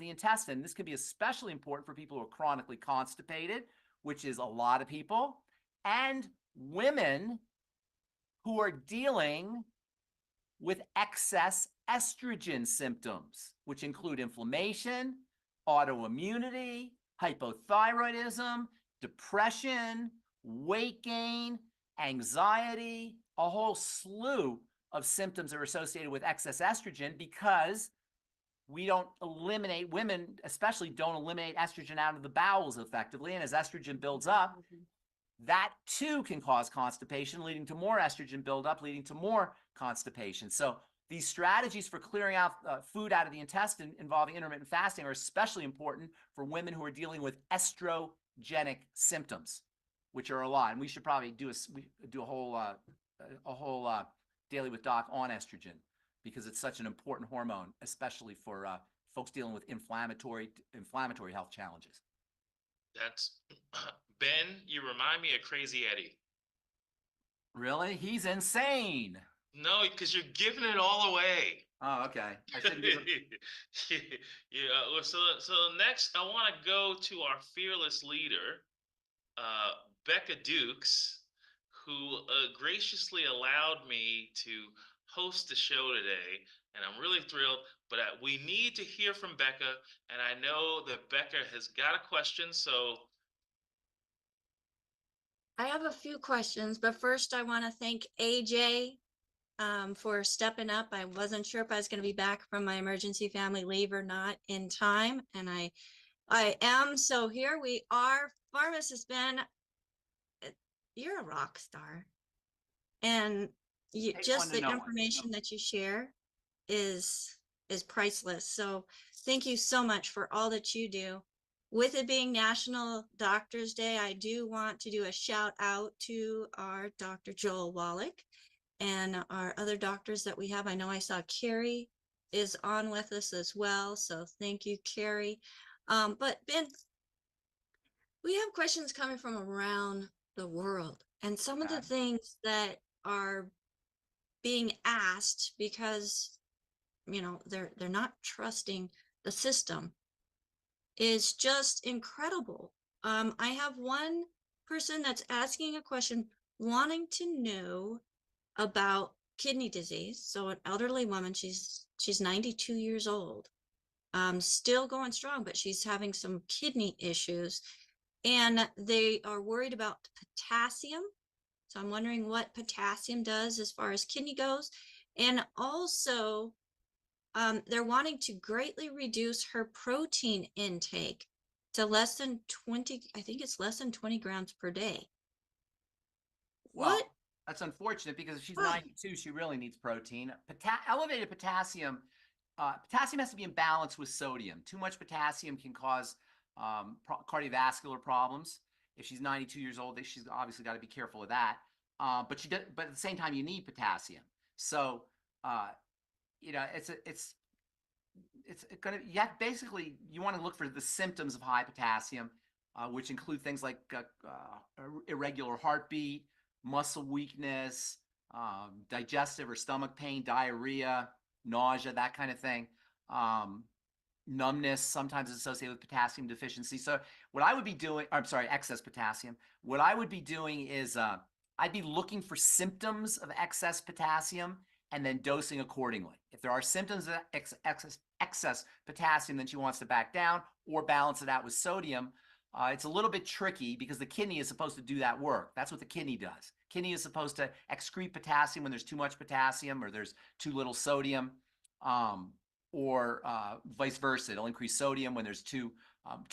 Speaker 2: the intestine. This can be especially important for people who are chronically constipated, which is a lot of people, and women who are dealing with excess estrogen symptoms, which include inflammation, autoimmunity, hypothyroidism, depression, weight gain, anxiety, a whole slew of symptoms that are associated with excess estrogen, because we don't eliminate, women especially don't eliminate estrogen out of the bowels effectively. And as estrogen builds up, that too can cause constipation, leading to more estrogen buildup, leading to more constipation. So these strategies for clearing out food out of the intestine involving intermittent fasting are especially important for women who are dealing with estrogenic symptoms, which are a lot. And we should probably do a whole Daily with Doc on estrogen, because it's such an important hormone, especially for folks dealing with inflammatory health challenges.
Speaker 1: That's Ben, you remind me of Crazy Eddie.
Speaker 2: Really? He's insane.
Speaker 1: No, because you're giving it all away.
Speaker 2: Oh, okay. I shouldn't give it.
Speaker 1: Yeah. So next, I want to go to our fearless leader, Becca Dukes, who graciously allowed me to host the show today, and I'm really thrilled. But we need to hear from Becca, and I know that Becca has got a question, so.
Speaker 4: I have a few questions, but first I want to thank AJ for stepping up. I wasn't sure if I was going to be back from my emergency family leave or not in time, and I am. So here we are. Pharmacist Ben, you're a rock star, and just the information that you share is priceless. So thank you so much for all that you do. With it being National Doctors Day, I do want to do a shout out to our Dr. Joel Wallach and our other doctors that we have. I know I saw Carrie is on with us as well. So thank you, Carrie. But Ben, we have questions coming from around the world, and some of the things that are being asked because, they're not trusting the system is just incredible. I have one person that's asking a question, wanting to know about kidney disease. So an elderly woman, she's 92 years old, still going strong, but she's having some kidney issues, and they are worried about potassium. So I'm wondering what potassium does as far as kidney goes. And also, they're wanting to greatly reduce her protein intake to less than 20, I think it's less than 20 grams per day.
Speaker 2: Well, that's unfortunate, because if she's 92, she really needs protein. Elevated potassium, potassium has to be in balance with sodium. Too much potassium can cause cardiovascular problems. If she's 92 years old, she's obviously got to be careful of that. But at the same time, you need potassium. So, it's it's going to, yeah, basically you want to look for the symptoms of high potassium, which include things like irregular heartbeat, muscle weakness, digestive or stomach pain, diarrhea, nausea, that kind of thing. Numbness sometimes is associated with potassium deficiency. So what I would be doing, I'm sorry, excess potassium. What I would be doing is I'd be looking for symptoms of excess potassium and then dosing accordingly. If there are symptoms of excess potassium, then she wants to back down or balance it out with sodium. It's a little bit tricky because the kidney is supposed to do that work. That's what the kidney does. Kidney is supposed to excrete potassium when there's too much potassium or there's too little sodium, or vice versa. It'll increase sodium when there's too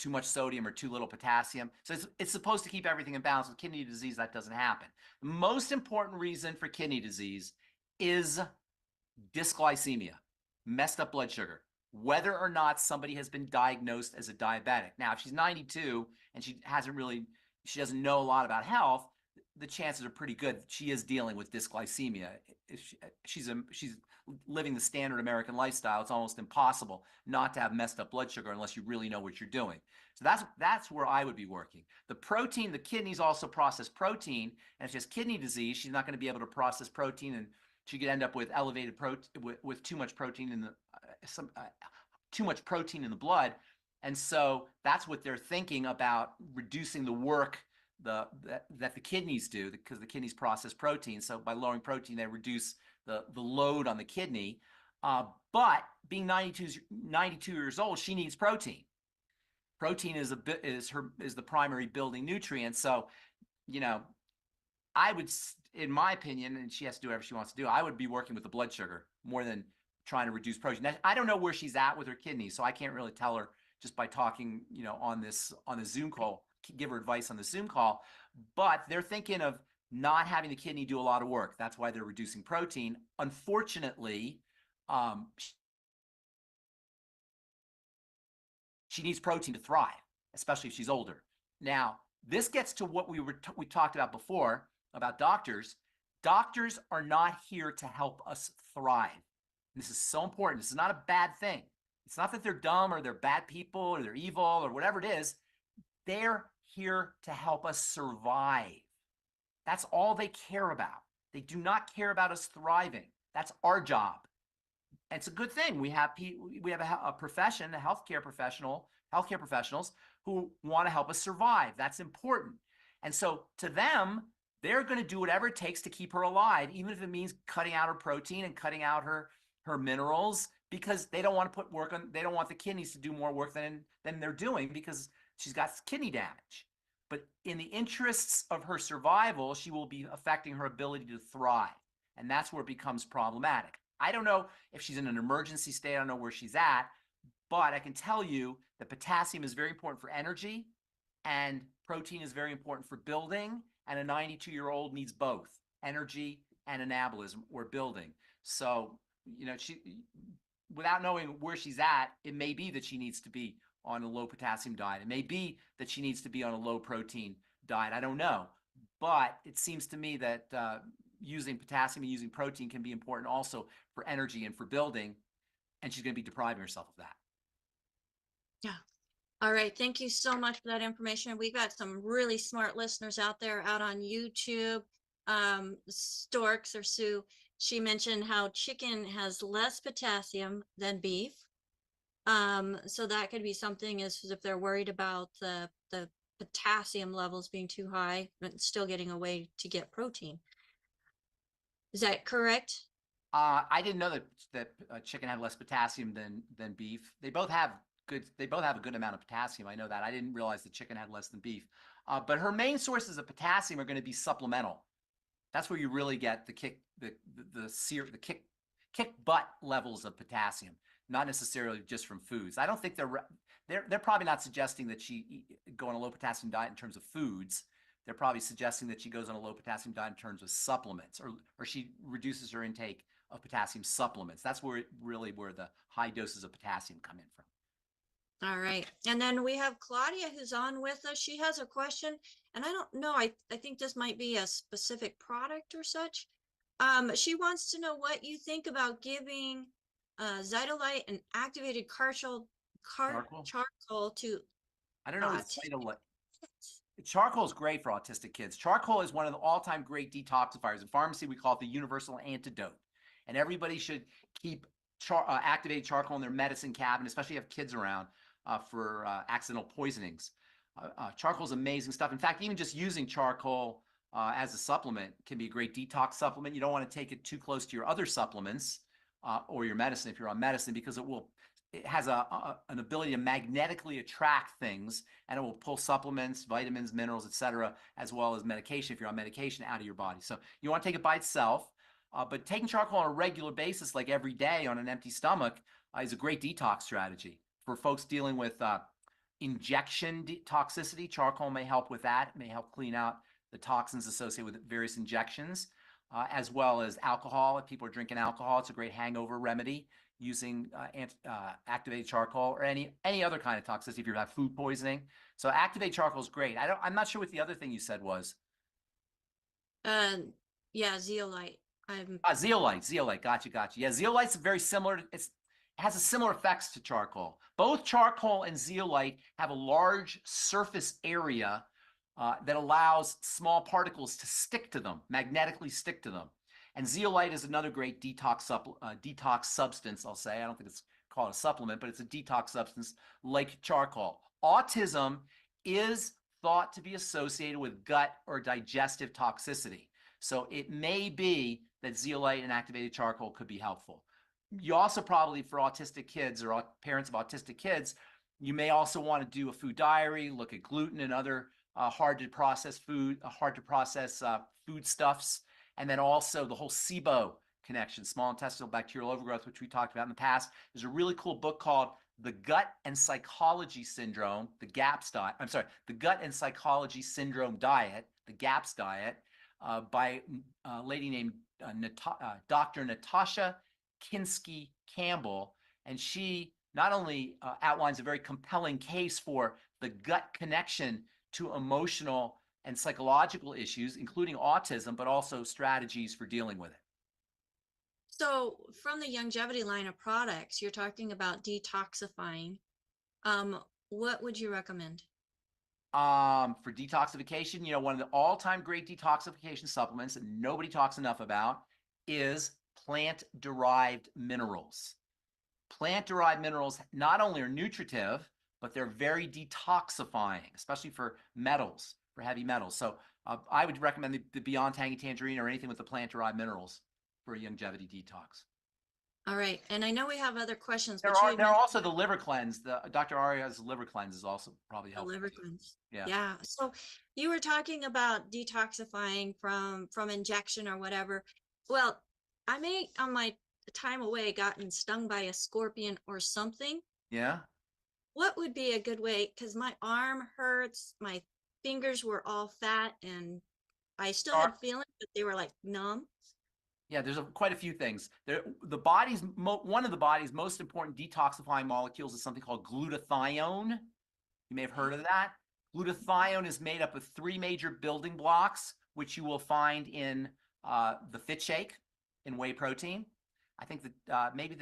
Speaker 2: much sodium or too little potassium. So it's supposed to keep everything in balance. With kidney disease, that doesn't happen. The most important reason for kidney disease is dysglycemia, messed up blood sugar, whether or not somebody has been diagnosed as a diabetic. Now, if she's 92 and she doesn't know a lot about health, the chances are pretty good she is dealing with dysglycemia. If she's living the standard American lifestyle, it's almost impossible not to have messed up blood sugar unless you really know what you're doing. So that's where I would be working. The protein, the kidneys also process protein, and if she has kidney disease, she's not going to be able to process protein, and she could end up with elevated with too much protein in the too much protein in the blood. And so that's what they're thinking about, reducing the work that the kidneys do, because the kidneys process protein. So by lowering protein, they reduce the load on the kidney. But being 92 years old, she needs protein. Protein is the primary building nutrient. So, I would, in my opinion, and she has to do whatever she wants to do, I would be working with the blood sugar more than trying to reduce protein. Now, I don't know where she's at with her kidneys, so I can't really tell her just by talking, on the Zoom call, give her advice on the Zoom call. But they're thinking of not having the kidney do a lot of work. That's why they're reducing protein. Unfortunately, she needs protein to thrive, especially if she's older. Now, this gets to what we talked about before about doctors. Doctors are not here to help us thrive. And this is so important. This is not a bad thing. It's not that they're dumb or they're bad people or they're evil or whatever it is. They're here to help us survive. That's all they care about. They do not care about us thriving. That's our job. And it's a good thing. We have a profession, healthcare professionals who want to help us survive. That's important. And so to them, they're going to do whatever it takes to keep her alive, even if it means cutting out her protein and cutting out her minerals, because they don't want to put work on, they don't want the kidneys to do more work than they're doing because she's got kidney damage. But in the interests of her survival, she will be affecting her ability to thrive. And that's where it becomes problematic. I don't know if she's in an emergency state. I don't know where she's at, but I can tell you that potassium is very important for energy and protein is very important for building. And a 92-year-old needs both energy and anabolism or building. So, without knowing where she's at, it may be that she needs to be on a low potassium diet. It may be that she needs to be on a low protein diet. I don't know. But it seems to me that using potassium and using protein can be important also for energy and for building. And she's going to be depriving herself of that.
Speaker 4: Yeah. All right. Thank you so much for that information. We've got some really smart listeners out there out on YouTube. Storks or Sue, she mentioned how chicken has less potassium than beef. So that could be something, is if they're worried about the potassium levels being too high, but still getting a way to get protein. Is that correct?
Speaker 2: I didn't know that chicken had less potassium than beef. They both have a good amount of potassium. I know that. I didn't realize that chicken had less than beef. But her main sources of potassium are going to be supplemental. That's where you really get the kick butt levels of potassium, not necessarily just from foods. I don't think they're probably not suggesting that she go on a low potassium diet in terms of foods. They're probably suggesting that she goes on a low potassium diet in terms of supplements, or she reduces her intake of potassium supplements. That's where the high doses of potassium come in from.
Speaker 4: All right. And then we have Claudia who's on with us. She has a question, and I don't know, I think this might be a specific product or such. She wants to know what you think about giving Zytolite and activated charcoal to
Speaker 2: I don't know what
Speaker 4: autistic
Speaker 2: Zytolite.
Speaker 4: kids.
Speaker 2: Charcoal is great for autistic kids. Charcoal is one of the all-time great detoxifiers. In pharmacy, we call it the universal antidote. And everybody should keep activated charcoal in their medicine cabinet, especially if you have kids around for accidental poisonings. Charcoal is amazing stuff. In fact, even just using charcoal as a supplement can be a great detox supplement. You don't want to take it too close to your other supplements or your medicine if you're on medicine, because it has an ability to magnetically attract things, and it will pull supplements, vitamins, minerals, etc., as well as medication if you're on medication out of your body. So you want to take it by itself, but taking charcoal on a regular basis, like every day on an empty stomach, is a great detox strategy. For folks dealing with injection toxicity, charcoal may help with that. It may help clean out the toxins associated with various injections, as well as alcohol. If people are drinking alcohol, it's a great hangover remedy using activated charcoal, or any other kind of toxicity if you have food poisoning. So activated charcoal is great. I'm not sure what the other thing you said was.
Speaker 4: Yeah, zeolite.
Speaker 2: Zeolite. Gotcha. Yeah, zeolite's very similar. It has a similar effects to charcoal. Both charcoal and zeolite have a large surface area that allows small particles to stick to them, magnetically stick to them. And zeolite is another great detox substance, I'll say. I don't think it's called a supplement, but it's a detox substance like charcoal. Autism is thought to be associated with gut or digestive toxicity. So it may be that zeolite and activated charcoal could be helpful. You also probably, for autistic kids or parents of autistic kids, you may also want to do a food diary, look at gluten and other hard to process foodstuffs. And then also the whole SIBO connection, small intestinal bacterial overgrowth, which we talked about in the past. There's a really cool book called The Gut and Psychology Syndrome, the Gut and Psychology Syndrome Diet, the GAPS diet, by a lady named Dr. Natasha Kinsky-Campbell. And she not only outlines a very compelling case for the gut connection to emotional and psychological issues, including autism, but also strategies for dealing with it.
Speaker 4: So from the longevity line of products, you're talking about detoxifying. What would you recommend?
Speaker 2: For detoxification, one of the all-time great detoxification supplements that nobody talks enough about is plant-derived minerals. Plant-derived minerals not only are nutritive, but they're very detoxifying, especially for metals, for heavy metals. So I would recommend the Beyond Tangy Tangerine or anything with the plant-derived minerals for a longevity detox.
Speaker 4: All right. And I know we have other questions.
Speaker 2: There are also the liver cleanse. Dr. Aria's liver cleanse is also probably helpful.
Speaker 4: The liver cleanse.
Speaker 2: Yeah.
Speaker 4: Yeah. So you were talking about detoxifying from injection or whatever. Well, I may on my time away gotten stung by a scorpion or something.
Speaker 2: Yeah.
Speaker 4: What would be a good way? Because my arm hurts, my fingers were all fat, and I still had feelings, but they were like numb.
Speaker 2: Yeah, there's quite a few things. One of the body's most important detoxifying molecules is something called glutathione. You may have heard of that. Glutathione is made up of 3 major building blocks, which you will find in the Fit Shake in whey protein. I think that maybe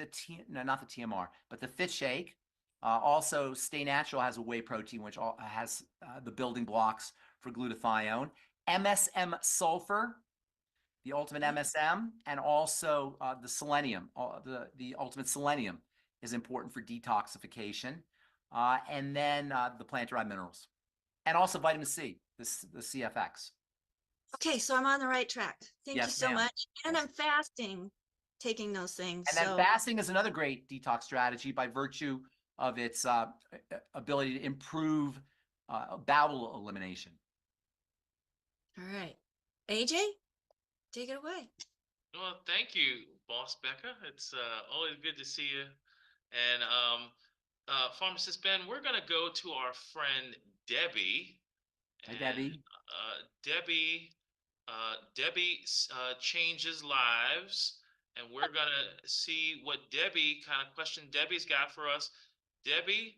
Speaker 2: not the TMR, but the Fit Shake. Also, Stay Natural has a whey protein, which has the building blocks for glutathione. MSM sulfur, the ultimate MSM, and also the selenium, the ultimate selenium is important for detoxification. And then the plant-derived minerals, and also vitamin C, the CFX.
Speaker 4: Okay, so I'm on the right track. Thank you so
Speaker 2: ma'am.
Speaker 4: much. And I'm fasting, taking those things.
Speaker 2: And then fasting is another great detox strategy by virtue of its ability to improve bowel elimination.
Speaker 4: All right. AJ, take it away.
Speaker 1: Well, thank you, Boss Becca. It's always good to see you. And Pharmacist Ben, we're going to go to our friend Debbie.
Speaker 2: Hi, Debbie.
Speaker 1: Debbie changes lives, and we're going to see what question Debbie's got for us. Debbie,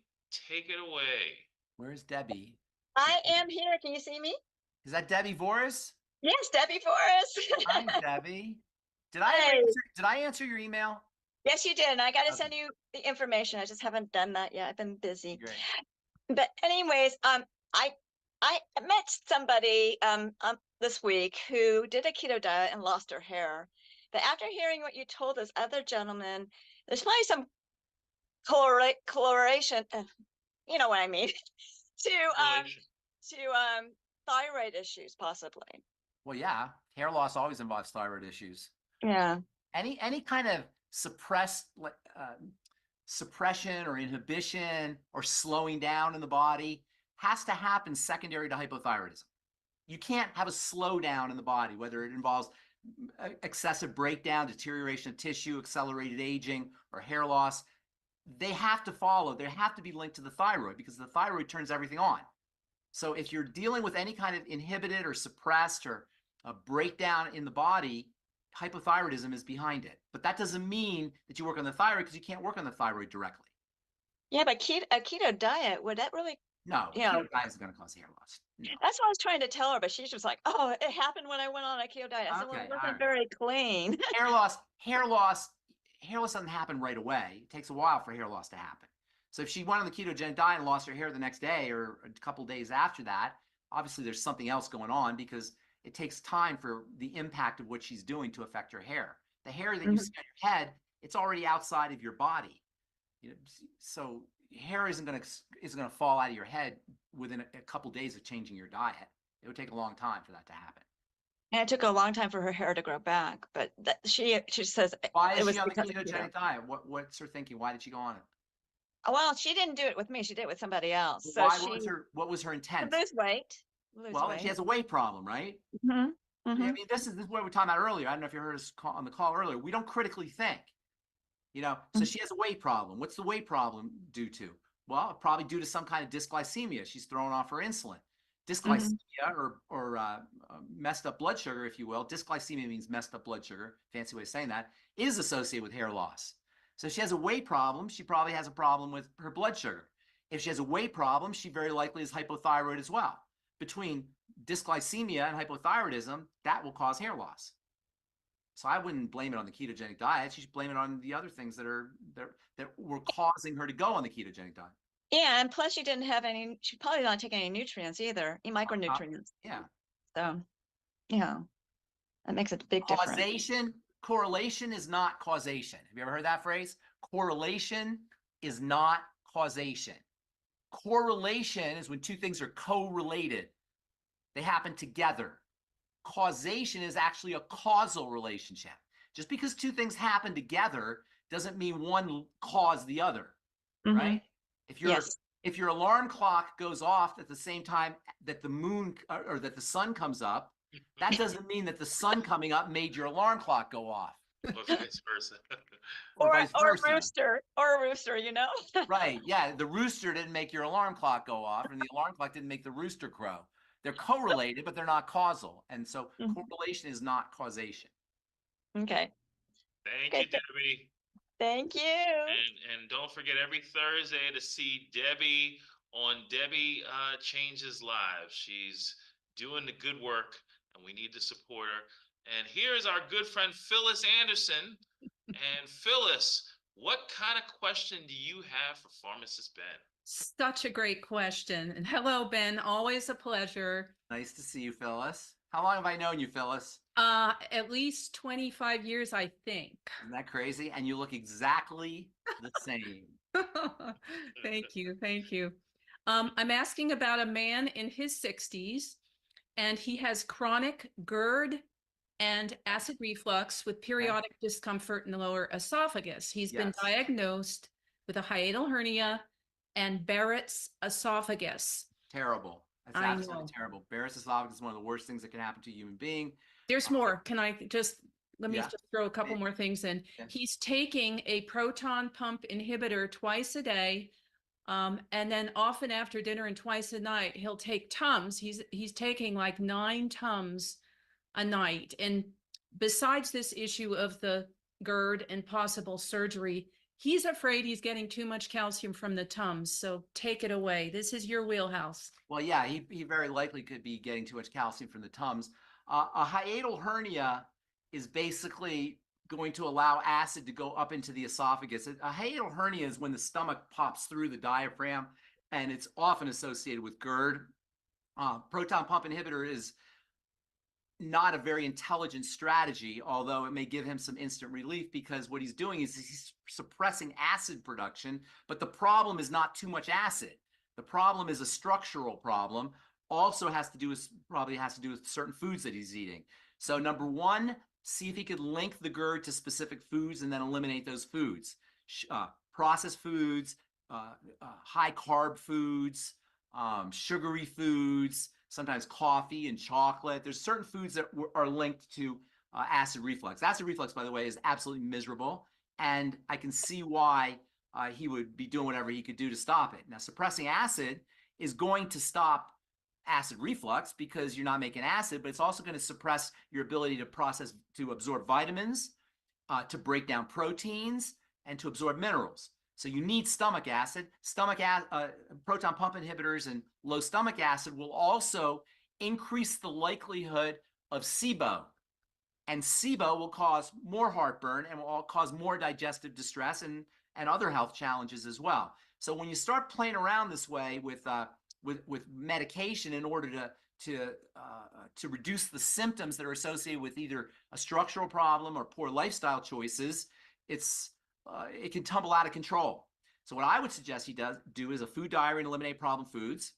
Speaker 1: take it away.
Speaker 2: Where's Debbie?
Speaker 5: I am here. Can you see me?
Speaker 2: Is that Debbie Voris?
Speaker 5: Yes, Debbie Forrest.
Speaker 2: Hi, Debbie. Did I answer your email?
Speaker 5: Yes, you did. And I got to
Speaker 2: Okay.
Speaker 5: send you the information. I just haven't done that yet. I've been busy.
Speaker 2: Great.
Speaker 5: But anyways, I met somebody this week who did a keto diet and lost her hair. But after hearing what you told this other gentleman, there's probably some correlation, you know what I mean, to
Speaker 1: Correlation.
Speaker 5: thyroid issues possibly.
Speaker 2: Well, yeah, hair loss always involves thyroid issues.
Speaker 5: Yeah.
Speaker 2: Any kind of suppression or inhibition or slowing down in the body has to happen secondary to hypothyroidism. You can't have a slowdown in the body, whether it involves excessive breakdown, deterioration of tissue, accelerated aging, or hair loss. They have to follow. They have to be linked to the thyroid because the thyroid turns everything on. So if you're dealing with any kind of inhibited or suppressed or a breakdown in the body, hypothyroidism is behind it. But that doesn't mean that you work on the thyroid because you can't work on the thyroid directly.
Speaker 5: Yeah, but a keto diet, would that really?
Speaker 2: No,
Speaker 5: Yeah.
Speaker 2: keto diet is going to cause hair loss. No.
Speaker 5: That's what I was trying to tell her, but she's just like, "Oh, it happened when I went on a keto diet." I said, "Well,
Speaker 2: Okay,
Speaker 5: it wasn't
Speaker 2: all right.
Speaker 5: very clean."
Speaker 2: Hair loss doesn't happen right away. It takes a while for hair loss to happen. So if she went on the ketogenic diet and lost her hair the next day or a couple days after that, obviously there's something else going on because it takes time for the impact of what she's doing to affect her hair. The hair that you see on your head, it's already outside of your body. You know, so hair isn't going to fall out of your head within a couple days of changing your diet. It would take a long time for that to happen.
Speaker 5: And it took a long time for her hair to grow back, but she says
Speaker 2: Why
Speaker 5: it
Speaker 2: is
Speaker 5: was
Speaker 2: she on the
Speaker 5: because of keto.
Speaker 2: ketogenic diet? What's her thinking? Why did she go on it?
Speaker 5: Well, she didn't do it with me. She did it with somebody else. So
Speaker 2: Why?
Speaker 5: she
Speaker 2: What was her intent?
Speaker 5: lose weight.
Speaker 2: Well, she has a weight problem, right?
Speaker 5: Mhm.
Speaker 2: I mean, this is what we were talking about earlier. I don't know if you heard us on the call earlier. We don't critically think, you know. So she has a weight problem. What's the weight problem due to? Well, probably due to some kind of dysglycemia. She's throwing off her insulin. Dysglycemia or messed up blood sugar, if you will. Dysglycemia means messed up blood sugar. Fancy way of saying that is associated with hair loss. So if she has a weight problem, she probably has a problem with her blood sugar. If she has a weight problem, she very likely is hypothyroid as well. Between dysglycemia and hypothyroidism, that will cause hair loss. So I wouldn't blame it on the ketogenic diet. She should blame it on the other things that were causing her to go on the ketogenic diet.
Speaker 5: Yeah, and plus she didn't have any. She probably not taking any nutrients either, any micronutrients.
Speaker 2: Yeah.
Speaker 5: So, yeah, that makes a big difference.
Speaker 2: Correlation is not causation. Have you ever heard that phrase? Correlation is not causation. Correlation is when two things are correlated. They happen together. Causation is actually a causal relationship. Just because two things happen together doesn't mean one caused the other, right? If your alarm clock goes off at the same time that the moon or that the sun comes up, that doesn't mean that the sun coming up made your alarm clock go off.
Speaker 1: Or vice versa.
Speaker 5: Or a rooster, you know?
Speaker 2: Right. Yeah. The rooster didn't make your alarm clock go off, and the alarm clock didn't make the rooster crow. They're correlated, but they're not causal. And so correlation is not causation.
Speaker 5: Okay.
Speaker 1: Thank you, Debbie.
Speaker 5: Thank you.
Speaker 1: And don't forget every Thursday to see Debbie on Debbie Changes Lives. She's doing the good work, and we need to support her. And here's our good friend Phyllis Anderson. And Phyllis, what kind of question do you have for Pharmacist Ben?
Speaker 6: Such a great question. And hello, Ben. Always a pleasure.
Speaker 2: Nice to see you, Phyllis. How long have I known you, Phyllis?
Speaker 6: At least 25 years, I think.
Speaker 2: Isn't that crazy? And you look exactly the same.
Speaker 6: Thank you. Thank you. I'm asking about a man in his 60s, and he has chronic GERD and acid reflux with periodic discomfort in the lower esophagus. He's been diagnosed with a hiatal hernia and Barrett's esophagus.
Speaker 2: Terrible. That's absolutely terrible. Barrett's esophagus is one of the worst things that can happen to a human being.
Speaker 6: There's more. Can I just, let me just throw a couple more things in. He's taking a proton pump inhibitor twice a day. And then often after dinner and twice a night, he'll take Tums. He's taking like 9 Tums a night. And besides this issue of the GERD and possible surgery, he's afraid he's getting too much calcium from the Tums. So take it away. This is your wheelhouse.
Speaker 2: Well, yeah, he very likely could be getting too much calcium from the Tums. A hiatal hernia is basically going to allow acid to go up into the esophagus. A hiatal hernia is when the stomach pops through the diaphragm, and it's often associated with GERD. Proton pump inhibitor is not a very intelligent strategy, although it may give him some instant relief, because what he's doing is he's suppressing acid production. But the problem is not too much acid. The problem is a structural problem. Also probably has to do with certain foods that he's eating. So number one, see if he could link the GERD to specific foods and then eliminate those foods. Processed foods, high carb foods, sugary foods, sometimes coffee and chocolate. There's certain foods that are linked to acid reflux. Acid reflux, by the way, is absolutely miserable, and I can see why he would be doing whatever he could do to stop it. Now, suppressing acid is going to stop acid reflux because you're not making acid, but it's also going to suppress your ability to absorb vitamins, to break down proteins, and to absorb minerals. So you need stomach acid. Proton pump inhibitors and low stomach acid will also increase the likelihood of SIBO. And SIBO will cause more heartburn and will cause more digestive distress and other health challenges as well. So when you start playing around this way with medication in order to reduce the symptoms that are associated with either a structural problem or poor lifestyle choices, it can tumble out of control. So what I would suggest he do is a food diary and eliminate problem foods.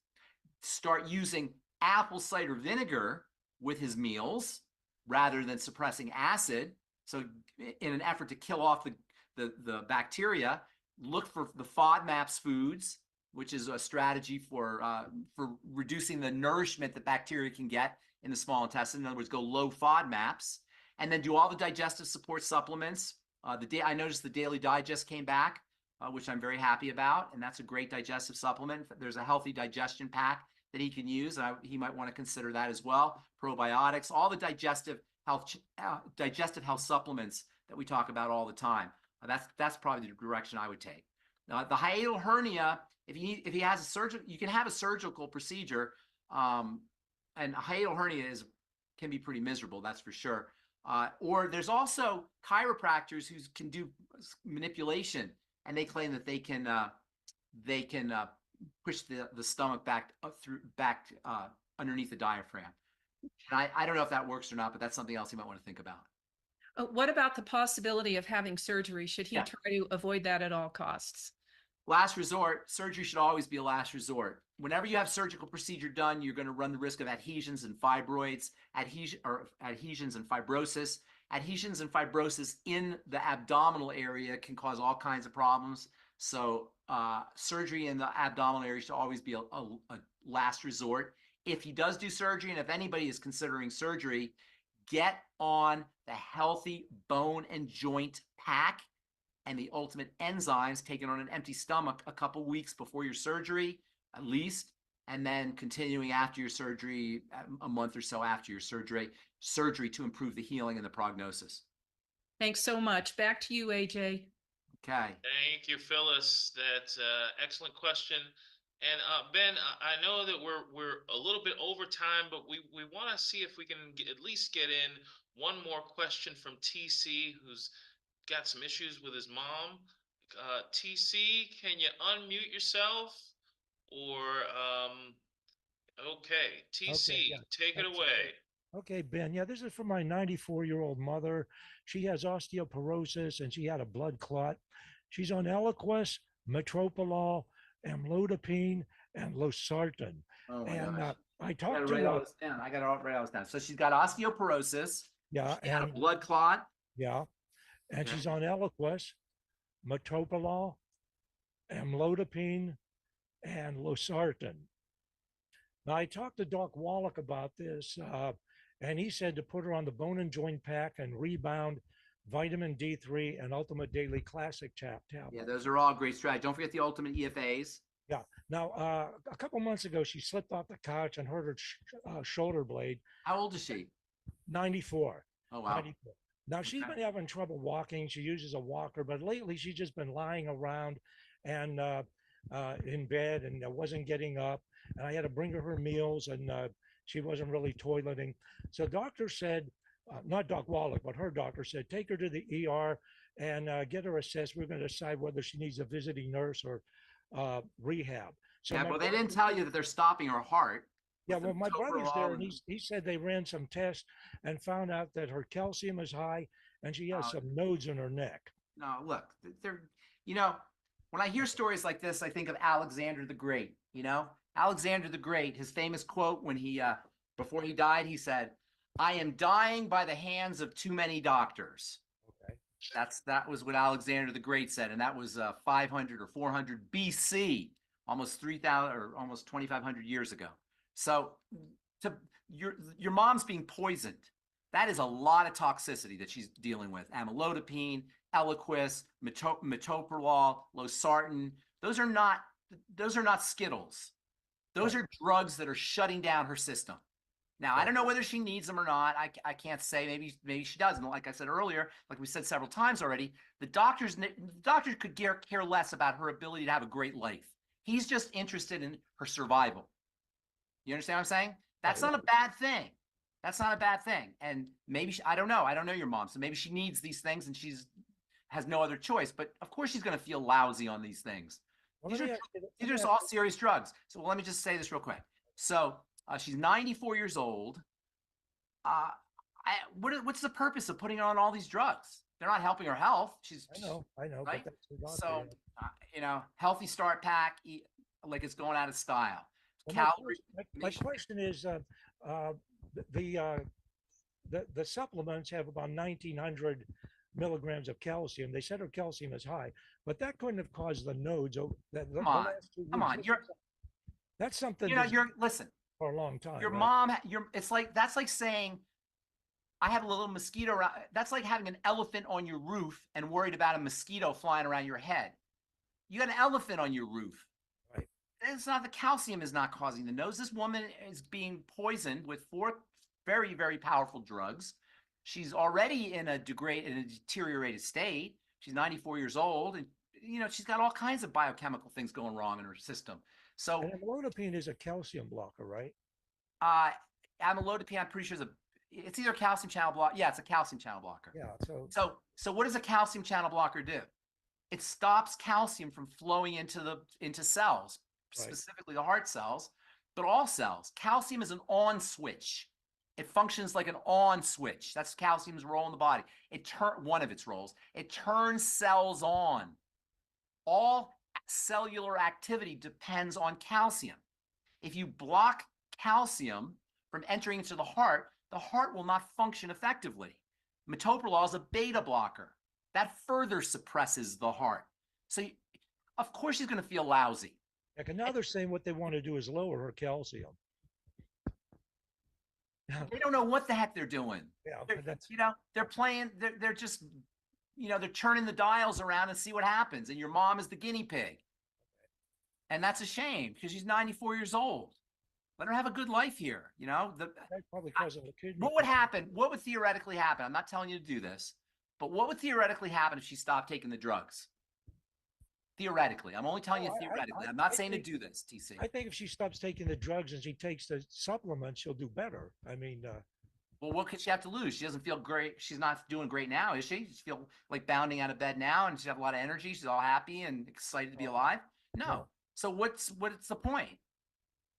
Speaker 2: Start using apple cider vinegar with his meals rather than suppressing acid. So in an effort to kill off the bacteria, look for the FODMAPs foods, which is a strategy for reducing the nourishment that bacteria can get in the small intestine. In other words, go low FODMAPs, and then do all the digestive support supplements. I noticed the Daily Digest came back, which I'm very happy about, and that's a great digestive supplement. There's a healthy digestion pack that he can use, and he might want to consider that as well. Probiotics, all the digestive health supplements that we talk about all the time. That's probably the direction I would take. Now, the hiatal hernia, if he has a surgical, you can have a surgical procedure, and a hiatal hernia can be pretty miserable, that's for sure. Or there's also chiropractors who can do manipulation, and they claim that they can push the stomach back underneath the diaphragm. And I don't know if that works or not, but that's something else you might want to think about.
Speaker 6: What about the possibility of having surgery? Should he try to avoid that at all costs?
Speaker 2: Last resort, surgery should always be a last resort. Whenever you have surgical procedure done, you're going to run the risk of adhesions and fibroids, adhesions and fibrosis. Adhesions and fibrosis in the abdominal area can cause all kinds of problems. So surgery in the abdominal area should always be a last resort. If he does do surgery, and if anybody is considering surgery, get on the Healthy Bone and Joint Pack and the Ultimate Enzymes taken on an empty stomach a couple weeks before your surgery, at least, and then continuing after your surgery, a month or so after your surgery to improve the healing and the prognosis.
Speaker 6: Thanks so much. Back to you, AJ.
Speaker 2: Okay.
Speaker 1: Thank you, Phyllis. That's excellent question. And Ben, I know that we're a little bit over time, but we want to see if we can at least get in one more question from TC, who's got some issues with his mom. TC, can you unmute yourself? Or okay, TC,
Speaker 7: Okay, yeah.
Speaker 1: take it away.
Speaker 7: Okay, Ben. Yeah, this is for my 94-year-old mother. She has osteoporosis and she had a blood clot. She's on Eliquis, metoprolol, amlodipine, and losartan.
Speaker 2: Oh my
Speaker 7: and
Speaker 2: gosh.
Speaker 7: I talked
Speaker 2: I
Speaker 7: to
Speaker 2: gotta write all this down. So she's got osteoporosis.
Speaker 7: yeah,
Speaker 2: She had a
Speaker 7: and
Speaker 2: blood clot.
Speaker 7: yeah, and
Speaker 2: Okay.
Speaker 7: she's on Eliquis, metoprolol, amlodipine, and losartan. Now I talked to Doc Wallach about this, and he said to put her on the Bone and Joint Pack and Rebound, vitamin D3, and Ultimate Daily Classic tablet.
Speaker 2: Yeah, those are all great strategies. Don't forget the Ultimate EFAs.
Speaker 7: Yeah. Now, a couple months ago, she slipped off the couch and hurt her shoulder blade.
Speaker 2: How old is she?
Speaker 7: 94.
Speaker 2: Oh, wow.
Speaker 7: 94. Now, she's
Speaker 2: Okay.
Speaker 7: been having trouble walking. She uses a walker, but lately she's just been lying around and in bed and wasn't getting up. And I had to bring her meals, and she wasn't really toileting. So doctor said not Doc Wallach, but her doctor said, take her to the ER and get her assessed. We're going to decide whether she needs a visiting nurse or rehab. So
Speaker 2: yeah, well, they didn't tell you that they're stopping her heart.
Speaker 7: yeah, well, my brother's there, and
Speaker 2: and
Speaker 7: he said they ran some tests and found out that her calcium is high, and she has
Speaker 2: Oh.
Speaker 7: some nodes in her neck.
Speaker 2: no, look, they're, you know, when I hear stories like this, I think of Alexander the Great. You know, Alexander the Great, his famous quote when he, before he died, he said, "I am dying by the hands of too many doctors."
Speaker 7: Okay.
Speaker 2: That was what Alexander the Great said, and that was 500 or 400 BC, almost 3,000 or almost 2,500 years ago. So, to your mom's being poisoned. That is a lot of toxicity that she's dealing with. Amlodipine, Eliquis, metoprolol, losartan. Those are not Skittles. Those are drugs that are shutting down her system. Now, I don't know whether she needs them or not. I can't say. Maybe she doesn't. Like I said earlier, like we said several times already, the doctors could care less about her ability to have a great life. He's just interested in her survival. You understand what I'm saying? That's not a bad thing. That's not a bad thing. And maybe I don't know. I don't know your mom. So maybe she needs these things and has no other choice. But of course she's going to feel lousy on these things.
Speaker 7: Well,
Speaker 2: These are all serious drugs. So let me just say this real quick. So she's 94 years old. What's the purpose of putting her on all these drugs? They're not helping her health.
Speaker 7: I know.
Speaker 2: Right?
Speaker 7: But that's the doctor,
Speaker 2: So,
Speaker 7: yeah.
Speaker 2: healthy start pack, like it's going out of style.
Speaker 7: Well, my question is, the supplements have about 1,900 milligrams of calcium. They said her calcium is high, but that couldn't have caused the nodes. Come on, that's something.
Speaker 2: Listen
Speaker 7: for a long time.
Speaker 2: Your
Speaker 7: right?
Speaker 2: mom, that's like saying, I have a little mosquito around. That's like having an elephant on your roof and worried about a mosquito flying around your head. You got an elephant on your roof.
Speaker 7: Right.
Speaker 2: It's not, the calcium is not causing the nose. This woman is being poisoned with 4 very, very powerful drugs. She's already in a deteriorated state. She's 94 years old, and she's got all kinds of biochemical things going wrong in her system. So
Speaker 7: amlodipine is a calcium blocker, right?
Speaker 2: Amlodipine, I'm pretty sure it's either a calcium channel blocker. Yeah, it's a calcium channel blocker.
Speaker 7: Yeah.
Speaker 2: So what does a calcium channel blocker do? It stops calcium from flowing into cells, specifically the heart cells, but all cells. Calcium is an on switch. It functions like an on switch. That's calcium's role in the body. One of its roles. It turns cells on. All cellular activity depends on calcium. If you block calcium from entering into the heart will not function effectively. Metoprolol is a beta blocker. That further suppresses the heart. So, of course, she's going to feel lousy.
Speaker 7: Like, now they're saying what they want to do is lower her calcium.
Speaker 2: They don't know what the heck they're doing.
Speaker 7: Yeah,
Speaker 2: they're playing. They're just, they're turning the dials around and see what happens. And your mom is the guinea pig. And that's a shame because she's 94 years old. Let her have a good life here.
Speaker 7: Probably causing a kidney.
Speaker 2: What would happen? What would theoretically happen? I'm not telling you to do this, but what would theoretically happen if she stopped taking the drugs? Theoretically, I'm only telling you theoretically. I'm not saying to do this, TC.
Speaker 7: I think if she stops taking the drugs and she takes the supplements, she'll do better. I mean,
Speaker 2: well, what could she have to lose? She doesn't feel great. She's not doing great now, is she? She feel like bounding out of bed now, and she have a lot of energy. She's all happy and excited to be alive. No. So what's the point?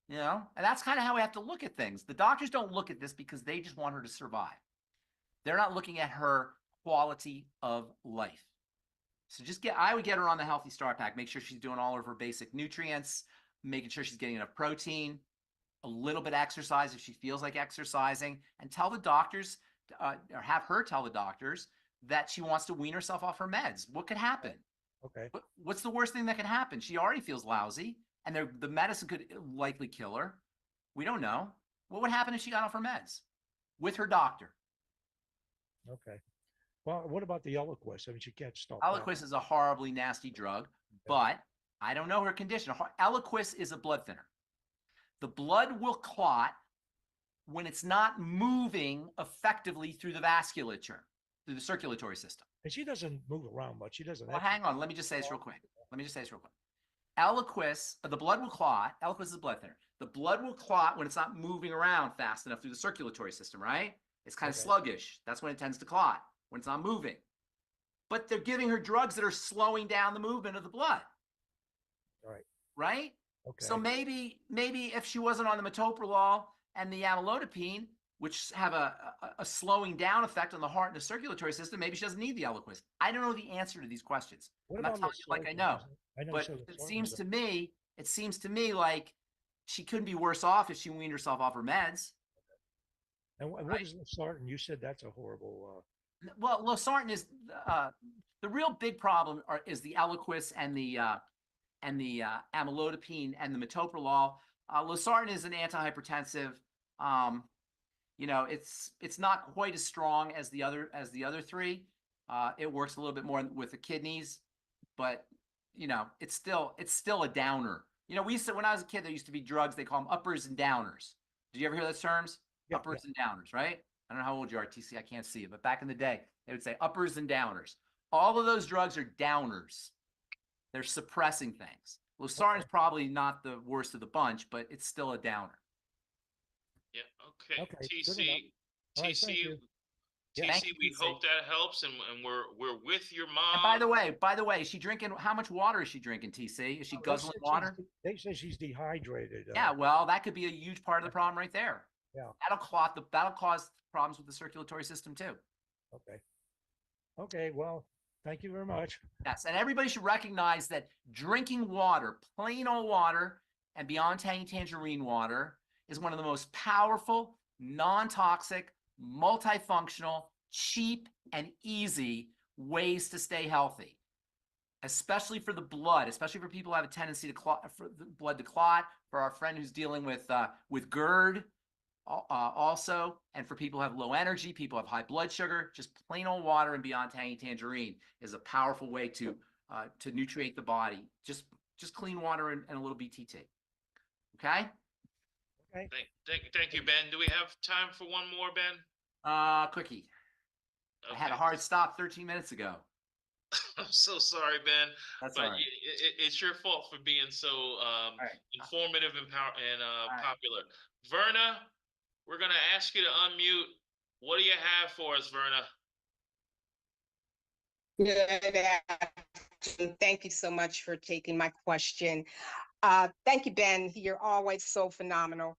Speaker 2: And that's kind of how we have to look at things. The doctors don't look at this because they just want her to survive. They're not looking at her quality of life. So I would get her on the Healthy Start Pack. Make sure she's doing all of her basic nutrients, making sure she's getting enough protein, a little bit of exercise if she feels like exercising, and tell the doctors, or have her tell the doctors that she wants to wean herself off her meds. What could happen?
Speaker 7: Okay.
Speaker 2: What's the worst thing that could happen? She already feels lousy, and the medicine could likely kill her. We don't know. What would happen if she got off her meds with her doctor?
Speaker 7: Okay. Well, what about the Eliquis? I mean, she can't stop.
Speaker 2: Eliquis is a horribly nasty drug, but I don't know her condition. Eliquis is a blood thinner. The blood will clot when it's not moving effectively through the vasculature, through the circulatory system.
Speaker 7: And she doesn't move around much. She doesn't.
Speaker 2: Well, hang on. Let me just say this real quick. Eliquis, the blood will clot. Eliquis is a blood thinner. The blood will clot when it's not moving around fast enough through the circulatory system, right? It's kind of
Speaker 7: Okay.
Speaker 2: sluggish. That's when it tends to clot, when it's not moving. But they're giving her drugs that are slowing down the movement of the blood.
Speaker 7: Right.
Speaker 2: Right?
Speaker 7: Okay.
Speaker 2: So maybe if she wasn't on the metoprolol and the amlodipine, which have a slowing down effect on the heart and the circulatory system, maybe she doesn't need the Eliquis. I don't know the answer to these questions.
Speaker 7: What
Speaker 2: I'm not
Speaker 7: about
Speaker 2: telling you like I know. But it seems to me like she couldn't be worse off if she weaned herself off her meds.
Speaker 7: And what is losartan? You said that's a horrible.
Speaker 2: Well, losartan is the real big problem is the Eliquis and the amlodipine and the metoprolol. Losartan is an antihypertensive. It's not quite as strong as the other three. It works a little bit more with the kidneys, but it's still a downer. We used to, when I was a kid, there used to be drugs, they call them uppers and downers. Did you ever hear those terms?
Speaker 7: Yeah,
Speaker 2: uppers and downers, right? I don't know how old you are, TC. I can't see it, but back in the day, they would say uppers and downers. All of those drugs are downers. They're suppressing things. Losartan is probably not the worst of the bunch, but it's still a downer.
Speaker 1: Yeah. Okay.
Speaker 7: Good enough. All right, thank you.
Speaker 1: TC, we hope that helps, and we're with your mom.
Speaker 2: And by the way, is she drinking? How much water is she drinking, TC? Is she guzzling water?
Speaker 7: They say she's dehydrated.
Speaker 2: Yeah, well, that could be a huge part of the problem right there.
Speaker 7: Yeah.
Speaker 2: That'll cause problems with the circulatory system too.
Speaker 7: Okay. Okay. Well, thank you very much.
Speaker 2: Yes, and everybody should recognize that drinking water, plain old water, and beyond tangerine water is one of the most powerful, non-toxic, multifunctional, cheap, and easy ways to stay healthy, especially for the blood, especially for people who have a tendency to clot, for the blood to clot, for our friend who's dealing with GERD, also, and for people who have low energy, people who have high blood sugar. Just plain old water and beyond tangerine is a powerful way to nutriate the body. Just clean water and a little BTT. Okay.
Speaker 7: Okay.
Speaker 1: Thank you, Ben. Do we have time for one more, Ben?
Speaker 2: Quickie.
Speaker 1: Okay.
Speaker 2: I had a hard stop 13 minutes ago.
Speaker 1: I'm so sorry, Ben.
Speaker 2: That's
Speaker 1: but
Speaker 2: all right.
Speaker 1: It's your fault for being so
Speaker 2: right.
Speaker 1: informative and popular. Verna, we're gonna ask you to unmute. What do you have for us, Verna?
Speaker 8: Good afternoon. Thank you so much for taking my question. Thank you, Ben. You're always so phenomenal.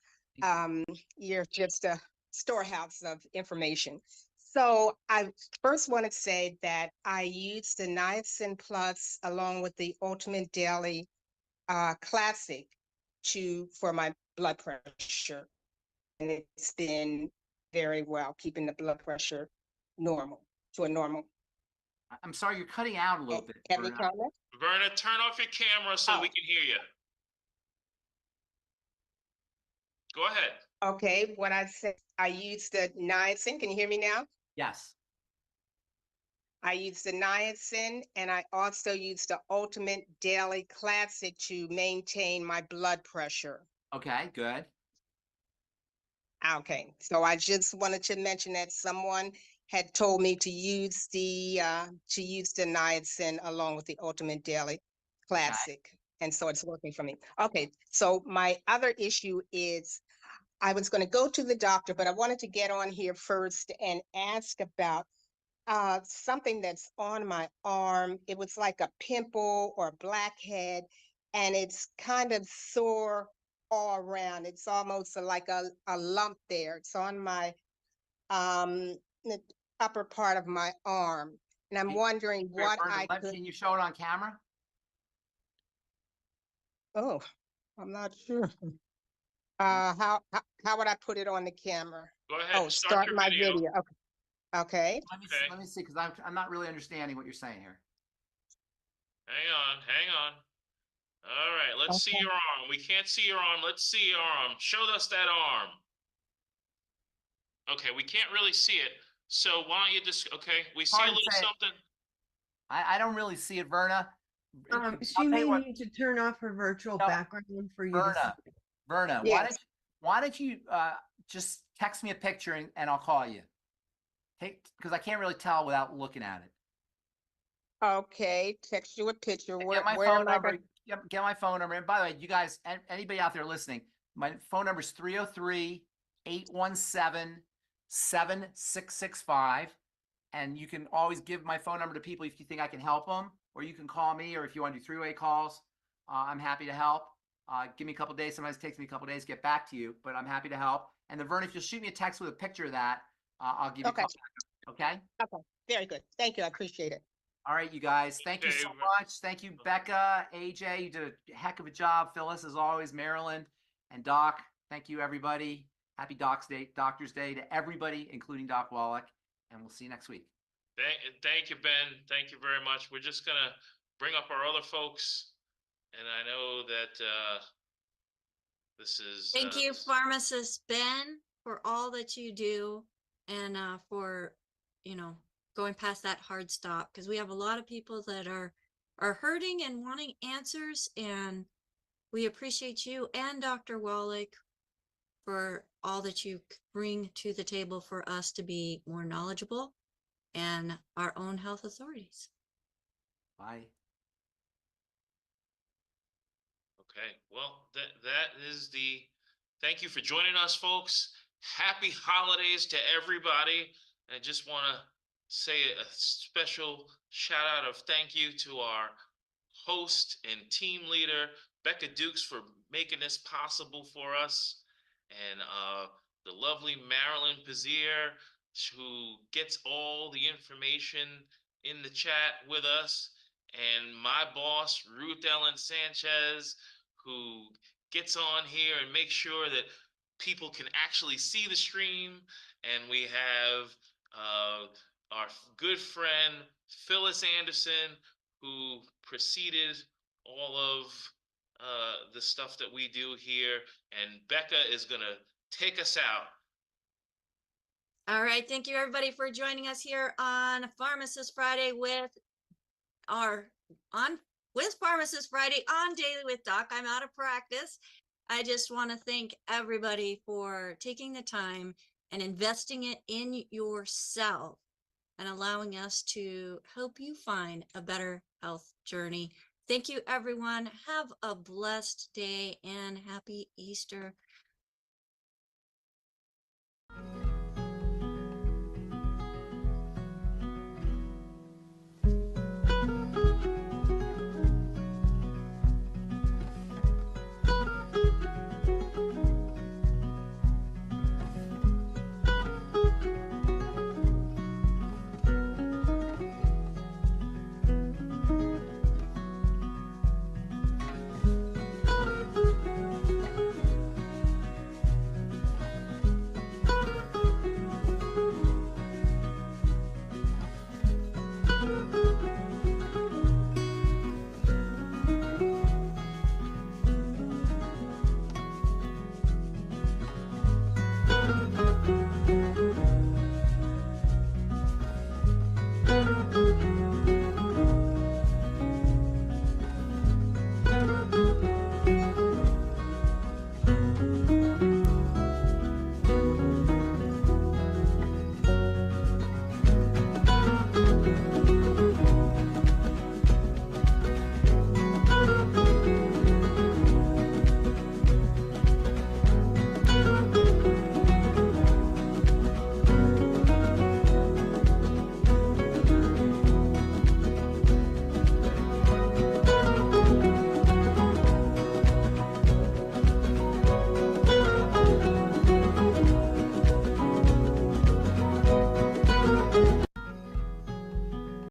Speaker 8: You're just a storehouse of information. So I first want to say that I use the Niacin Plus along with the Ultimate Daily Classic for my blood pressure. And it's been very well, keeping the blood pressure to a normal.
Speaker 2: I'm sorry, you're cutting out a little bit.
Speaker 8: Any comment?
Speaker 1: Verna, turn off your camera so we can hear you. Go ahead.
Speaker 8: Okay, what I said, I use the niacin. Can you hear me now?
Speaker 2: Yes.
Speaker 8: I use the niacin, and I also use the Ultimate Daily Classic to maintain my blood pressure.
Speaker 2: Okay, good.
Speaker 8: Okay, so I just wanted to mention that someone had told me to use the niacin along with the Ultimate Daily Classic, and so it's working for me. Okay, so my other issue is I was going to go to the doctor, but I wanted to get on here first and ask about something that's on my arm. It was like a pimple or a blackhead, and it's kind of sore all around. It's almost like a lump there. It's on my the upper part of my arm, and I'm wondering what I could.
Speaker 2: Can you show it on camera?
Speaker 8: Oh, I'm not sure. How would I put it on the camera?
Speaker 1: Go ahead.
Speaker 8: Oh, start my video. Okay. Okay.
Speaker 2: Let me see, because I'm not really understanding what you're saying here.
Speaker 1: Hang on. All right, let's see your arm. We can't see your arm. Let's see your arm. Show us that arm. Okay, we can't really see it. So why don't you just, okay, we see a little something.
Speaker 2: I don't really see it, Verna.
Speaker 9: She may need to turn off her virtual background for you to see.
Speaker 2: Verna,
Speaker 8: yes.
Speaker 2: why don't you just text me a picture and I'll call you. Because I can't really tell without looking at it.
Speaker 8: Okay, text you a picture.
Speaker 2: Get my phone number. Get my phone number. And by the way, you guys, anybody out there listening, my phone number is 303-817-0266. 7665. And you can always give my phone number to people if you think I can help them, or you can call me, or if you want to do three-way calls, I'm happy to help. Give me a couple days. Sometimes it takes me a couple days to get back to you, but I'm happy to help. And then Vern, if you'll shoot me a text with a picture of that, I'll give you a call back. Okay?
Speaker 8: Okay. Very good. Thank you. I appreciate it.
Speaker 2: All right, you guys. Thank you so much. Thank you, Becca, AJ. You did a heck of a job. Phyllis, as always, Marilyn, and Doc. Thank you, everybody. Happy Doctor's Day to everybody, including Doc Wallach. And we'll see you next week.
Speaker 1: Thank you, Ben. Thank you very much. We're just going to bring up our other folks. And I know that this is...
Speaker 4: Thank you, Pharmacist Ben, for all that you do and for, you know, going past that hard stop, because we have a lot of people that are hurting and wanting answers, and we appreciate you and Dr. Wallach for all that you bring to the table for us to be more knowledgeable and our own health authorities.
Speaker 2: Bye.
Speaker 1: Okay, well, that is the... Thank you for joining us, folks. Happy holidays to everybody. I just want to say a special shout out of thank you to our host and team leader, Becca Dukes, for making this possible for us. And the lovely Marilyn Pazier, who gets all the information in the chat with us. And my boss, Ruth Ellen Sanchez, who gets on here and makes sure that people can actually see the stream. And we have our good friend, Phyllis Anderson, who preceded all of the stuff that we do here. And Becca is going to take us out.
Speaker 4: All right. Thank you, everybody, for joining us here on Pharmacist Friday with Pharmacist Friday on Daily with Doc. I'm out of practice. I just want to thank everybody for taking the time and investing it in yourself and allowing us to help you find a better health journey. Thank you, everyone. Have a blessed day and happy Easter.